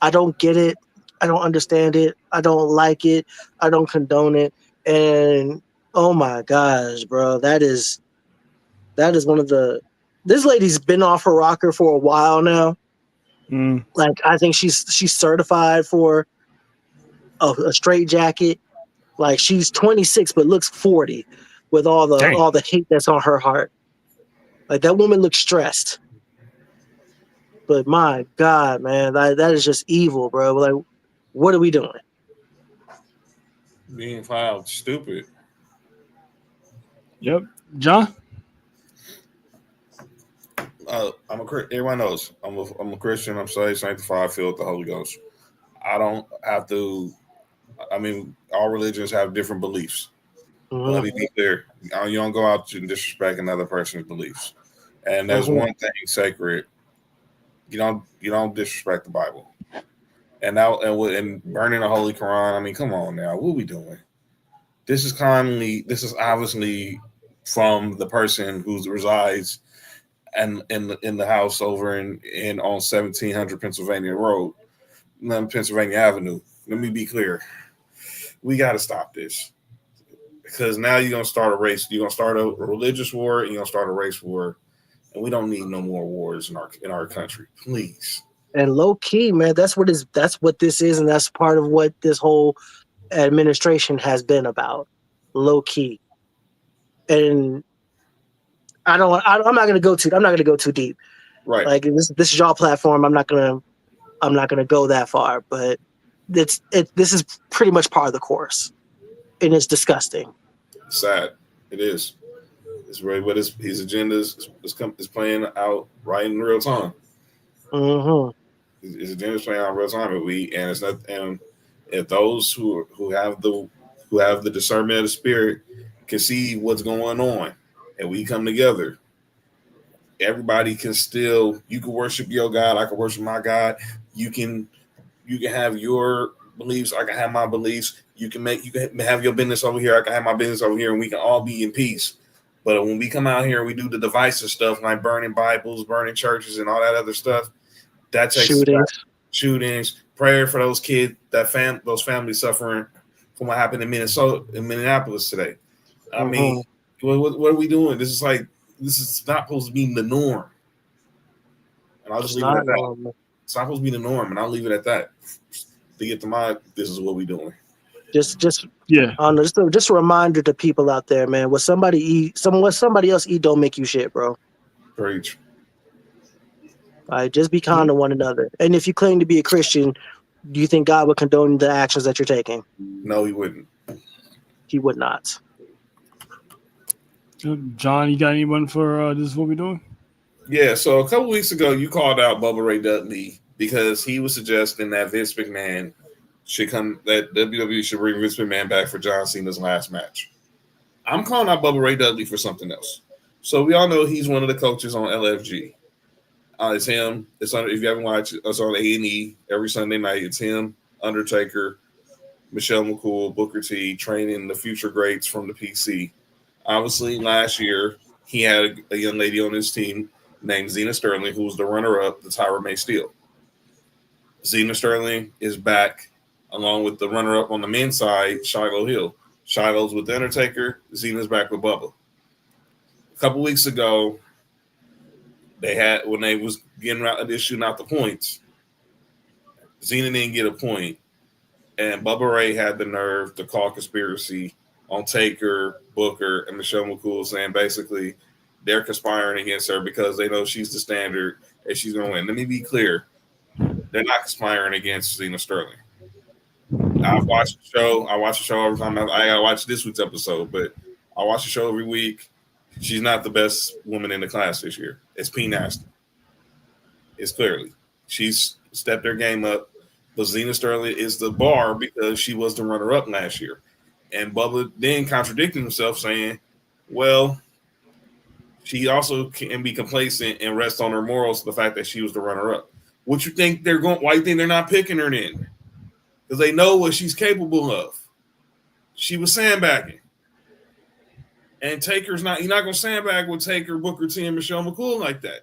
Speaker 3: I don't get it. I don't understand it. I don't like it. I don't condone it. And oh my gosh, bro, that is one of the. This lady's been off her rocker for a while now.
Speaker 1: Mm.
Speaker 3: Like, I think she's certified for a straight jacket. Like, she's 26 but looks 40 with
Speaker 1: Dang.
Speaker 3: all the hate that's on her heart. Like, that woman looks stressed. But my God, man, that is just evil, bro. Like, what are we doing?
Speaker 2: Being filed stupid.
Speaker 1: Yep. John?
Speaker 2: Everyone knows I'm a Christian. I'm saved, sanctified, filled with the Holy Ghost. I don't have to. I mean, all religions have different beliefs. But let me be clear: you don't go out and disrespect another person's beliefs. And there's one thing sacred: you don't disrespect the Bible. And now and burning the Holy Quran. I mean, come on now, what are we doing? This is obviously from the person who resides and in the house over in on 1700 Pennsylvania Road, Pennsylvania Avenue. Let me be clear. We got to stop this because now you're gonna start a race. You're gonna start a religious war. And you're gonna start a race war, and we don't need no more wars in our country. Please.
Speaker 3: And low key, man, that's what this is, and that's part of what this whole administration has been about. Low key, and I'm not gonna go too deep.
Speaker 2: Right.
Speaker 3: Like, this is y'all platform. I'm not gonna go that far, but this is pretty much part of the course, and it's disgusting.
Speaker 2: Sad. It is. It's really what his agenda is playing out right in real time.
Speaker 3: Mm-hmm.
Speaker 2: His agenda is playing out in real time, and it's not. And if those who have the discernment of the spirit can see what's going on, and we come together, everybody can still. You can worship your God. I can worship my God. You can have your beliefs. I can have my beliefs. You can have your business over here. I can have my business over here, and we can all be in peace. But when we come out here and we do the divisive stuff like burning Bibles, burning churches, and all that other stuff, that takes shootings, prayer for those kids, those families suffering from what happened in Minneapolis today. I mean, what are we doing? This is not supposed to be the norm. And I'll just leave it at that. It's not supposed to be the norm, and I'll leave it at that. To get to this is what we're doing.
Speaker 3: Just
Speaker 1: Yeah.
Speaker 3: I don't know, just a reminder to people out there, man. What somebody else eat don't make you shit, bro.
Speaker 2: Preach.
Speaker 3: All right, just be kind to one another. And if you claim to be a Christian, do you think God would condone the actions that you're taking?
Speaker 2: No, he wouldn't.
Speaker 3: He would not.
Speaker 1: John, you got anyone for this is what we're doing?
Speaker 2: Yeah, so a couple weeks ago, you called out Bubba Ray Dudley because he was suggesting that Vince McMahon that WWE should bring Vince McMahon back for John Cena's last match. I'm calling out Bubba Ray Dudley for something else. So we all know he's one of the coaches on LFG. It's him. It's on. If you haven't watched, it's on A&E every Sunday night. It's him, Undertaker, Michelle McCool, Booker T, training the future greats from the PC. Obviously, last year he had a young lady on his team named Zena Sterling, who was the runner-up, the Tyra May Steele. Zena Sterling is back, along with the runner-up on the men's side, Shiloh Hill. Shiloh's with the Undertaker. Zena's back with Bubba. A couple weeks ago, when they was getting around, shooting out the points, Zena didn't get a point, and Bubba Ray had the nerve to call conspiracy on Taker, Booker, and Michelle McCool, saying basically they're conspiring against her because they know she's the standard and she's going to win. Let me be clear. They're not conspiring against Zena Sterling. I watch the show. I watch the show every time. I got to watch this week's episode, but I watch the show every week. She's not the best woman in the class this year. It's P. Nasty. It's clearly. She's stepped her game up, but Zena Sterling is the bar because she was the runner-up last year. And Bubba then contradicted himself, saying, well, she also can be complacent and rest on her morals, the fact that she was the runner-up. Why do you think they're not picking her then? Because they know what she's capable of. she was sandbagging. And Taker's not, he's not going to sandbag with Taker, Booker T, and Michelle McCool like that.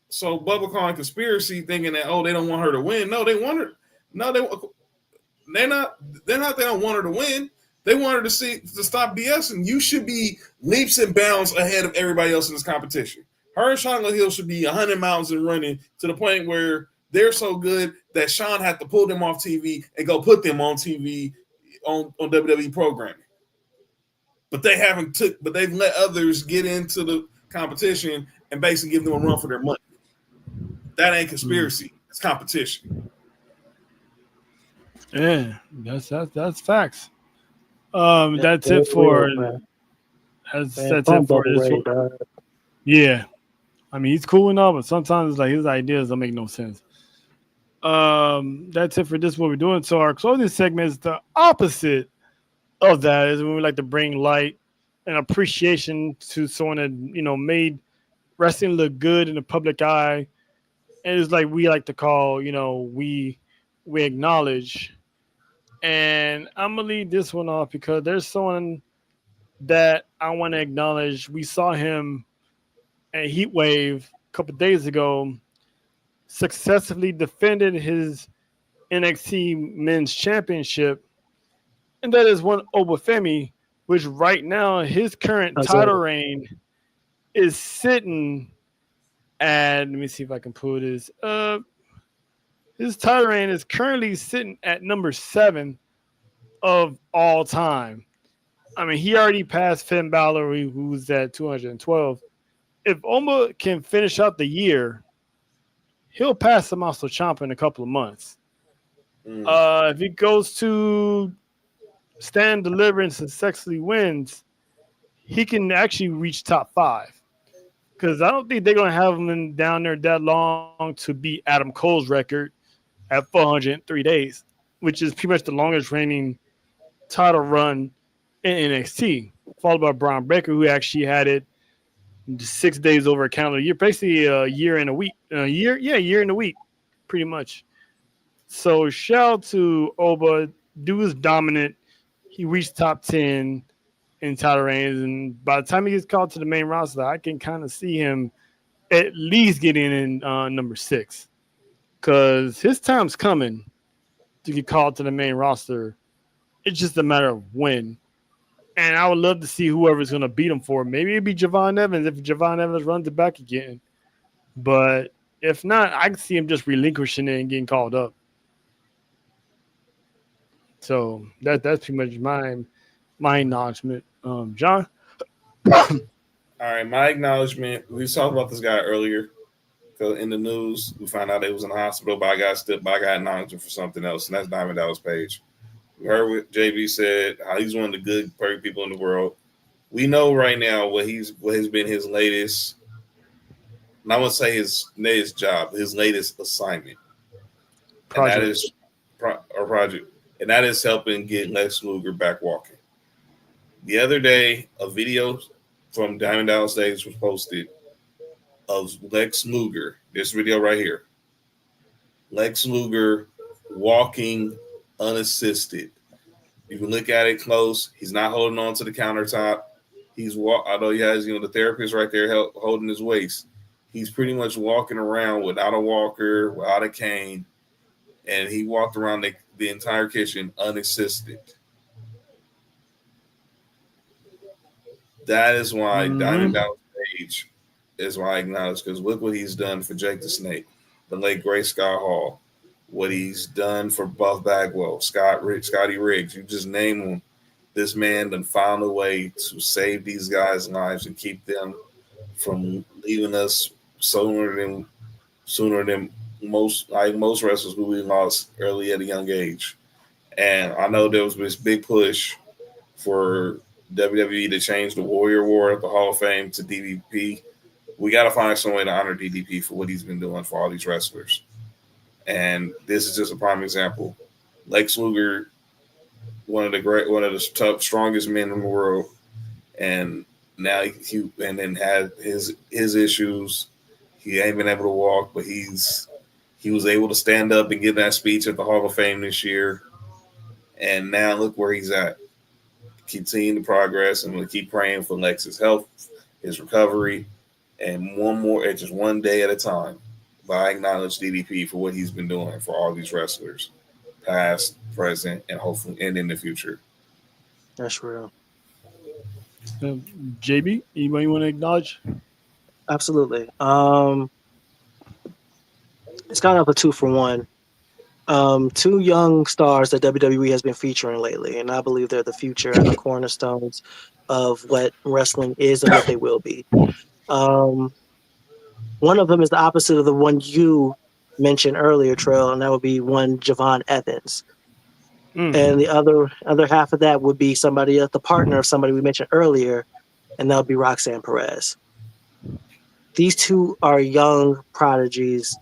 Speaker 2: So Bubba calling conspiracy, thinking that, oh, they don't want her to win. No, they want her. No, they're not. They don't want her to win. They want her to stop BSing. You should be leaps and bounds ahead of everybody else in this competition. Her and Sean Hill should be 100 miles and running to the point where they're so good that Sean had to pull them off TV and go put them on TV on WWE programming. But they've let others get into the competition and basically give them a run for their money. That ain't conspiracy. It's competition.
Speaker 1: Yeah, that's facts. That's it for that's it for this one. Yeah. I mean, he's cool enough, but sometimes like his ideas don't make no sense. That's it for this what we're doing. So our closing segment is the opposite of that, is when we like to bring light and appreciation to someone that, you know, made wrestling look good in the public eye. And it's like we like to call, you know, we acknowledge. And I'm gonna leave this one off because there's someone that I want to acknowledge. We saw him at Heat Wave a couple of days ago, successfully defended his NXT Men's Championship, and that is one Obafemi, which right now his current title reign is sitting at. Let me see if I can pull this up. His title reign is currently sitting at number 7 of all time. I mean, he already passed Finn Balor, who's at 212. If Oma can finish out the year, he'll pass Tommaso Ciampa in a couple of months. If he goes to stand, deliverance, and successfully wins, he can actually reach top 5. Because I don't think they're going to have him down there that long to beat Adam Cole's record at 403 days, which is pretty much the longest reigning title run in NXT, followed by Braun Breaker, who actually had it 6 days over a calendar year, basically a year and a week. A year and a week, pretty much. So shout out to Oba. Dude is dominant. He reached top 10 in title reigns, and by the time he gets called to the main roster, I can kind of see him at least getting in number 6. Because his time's coming to get called to the main roster. It's just a matter of when. And I would love to see whoever's going to beat him for it. Maybe it'd be Javon Evans if Javon Evans runs it back again. But if not, I can see him just relinquishing it and getting called up. So that's pretty much my acknowledgement. John?
Speaker 2: All right, my acknowledgement. We talked about this guy earlier. In the news, we found out he was in the hospital, but I got acknowledged him for something else, and that's Diamond Dallas Page. We heard what JB said, how he's one of the good, perfect people in the world. We know right now what has been his latest, and I won't say his latest job, his latest assignment. Project. And that is project. And that is helping get Lex Luger back walking. The other day, a video from Diamond Dallas Page was posted of Lex Luger, this video right here. Lex Luger walking unassisted. You can look at it close. He's not holding on to the countertop. Although he has, the therapist right there holding his waist. He's pretty much walking around without a walker, without a cane, and he walked around the entire kitchen unassisted. That is why Diamond Dallas Page is why I acknowledge, because look what he's done for Jake the Snake, the late great Scott Hall, what he's done for Buff Bagwell, Scotty Riggs. You just name them. This man done found a way to save these guys' lives and keep them from leaving us sooner than most wrestlers who we lost early at a young age. And I know there was this big push for WWE to change the Warrior War at the Hall of Fame to DDP. We got to find some way to honor DDP for what he's been doing for all these wrestlers. And this is just a prime example. Lex Luger, one of the strongest men in the world, and now he had his issues. He ain't been able to walk, but he was able to stand up and give that speech at the Hall of Fame this year. And now look where he's at. Continue the progress, and we'll keep praying for Lex's health, his recovery, and just one day at a time. But I acknowledge DDP for what he's been doing for all these wrestlers, past, present, and hopefully and in the future.
Speaker 3: That's real.
Speaker 1: JB, anybody want to acknowledge?
Speaker 3: Absolutely. It's kind of a 2-for-1. Two young stars that WWE has been featuring lately, and I believe they're the future and the cornerstones of what wrestling is and what they will be. One of them is the opposite of the one you mentioned earlier, Trail, and that would be one Javon Evans. And the other half of that would be somebody else, the partner of somebody we mentioned earlier, and that would be Roxanne Perez. These two are young prodigies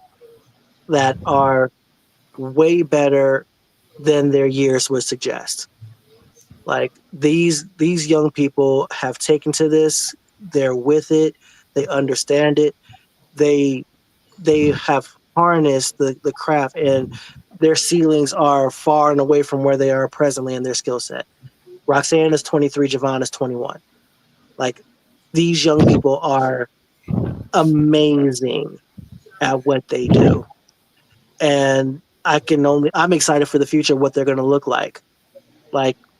Speaker 3: that are way better than their years would suggest. Like these young people have taken to this, they're with it, they understand it, they have harnessed the craft, and their ceilings are far and away from where they are presently in their skill set. Roxanne is 23, Javon is 21. Like these young people are amazing at what they do. And I'm excited for the future, what they're going to look like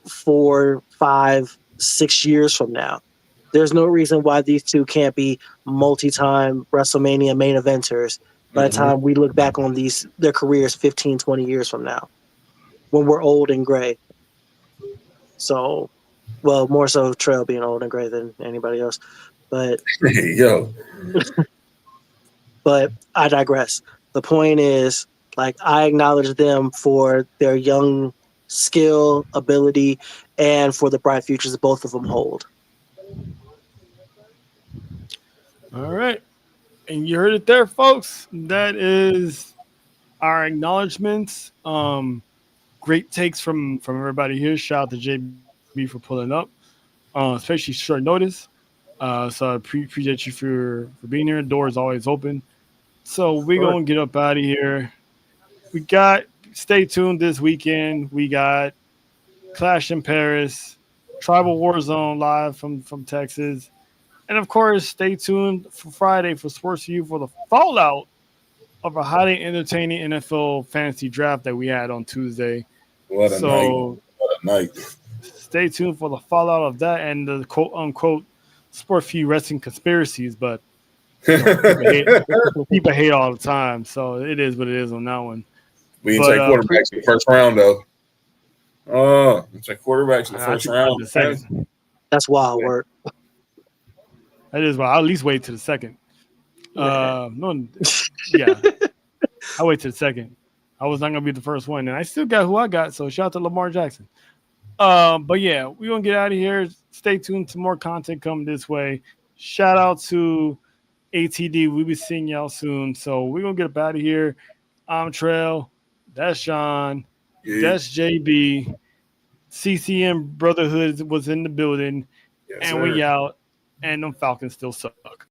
Speaker 3: 4, 5, 6 years from now. There's no reason why these two can't be multi-time WrestleMania main eventers by the time we look back on their careers 15, 20 years from now, when we're old and gray. So, well, more so Trail being old and gray than anybody else. But but I digress. The point is, I acknowledge them for their young skill, ability, and for the bright futures that both of them hold.
Speaker 1: All right. And you heard it there, folks. That is our acknowledgments. Great takes from everybody here. Shout out to JB for pulling up, especially short notice. So I appreciate you for being here. Doors always open. So we're going to get up out of here. Stay tuned this weekend. We got Clash in Paris, Tribal Warzone live from Texas. And of course, stay tuned for Friday for Sports for You for the fallout of a highly entertaining NFL fantasy draft that we had on Tuesday.
Speaker 2: What a night.
Speaker 1: Stay tuned for the fallout of that and the quote unquote Sports for You wrestling conspiracies. But people hate all the time. So it is what it is on that one.
Speaker 2: We didn't take quarterbacks in the first round, though. Oh, take quarterbacks in the first round.
Speaker 3: That's wild work.
Speaker 1: That is why I'll at least wait to the second. I'll wait to the second. I was not gonna be the first one, and I still got who I got. So shout out to Lamar Jackson. But yeah, we're gonna get out of here. Stay tuned to more content coming this way. Shout out to ATD. We'll be seeing y'all soon. So we're gonna get up out of here. I'm Trail. That's Sean. Yeah. That's JB. CCM Brotherhood was in the building, and we out. And them Falcons still suck.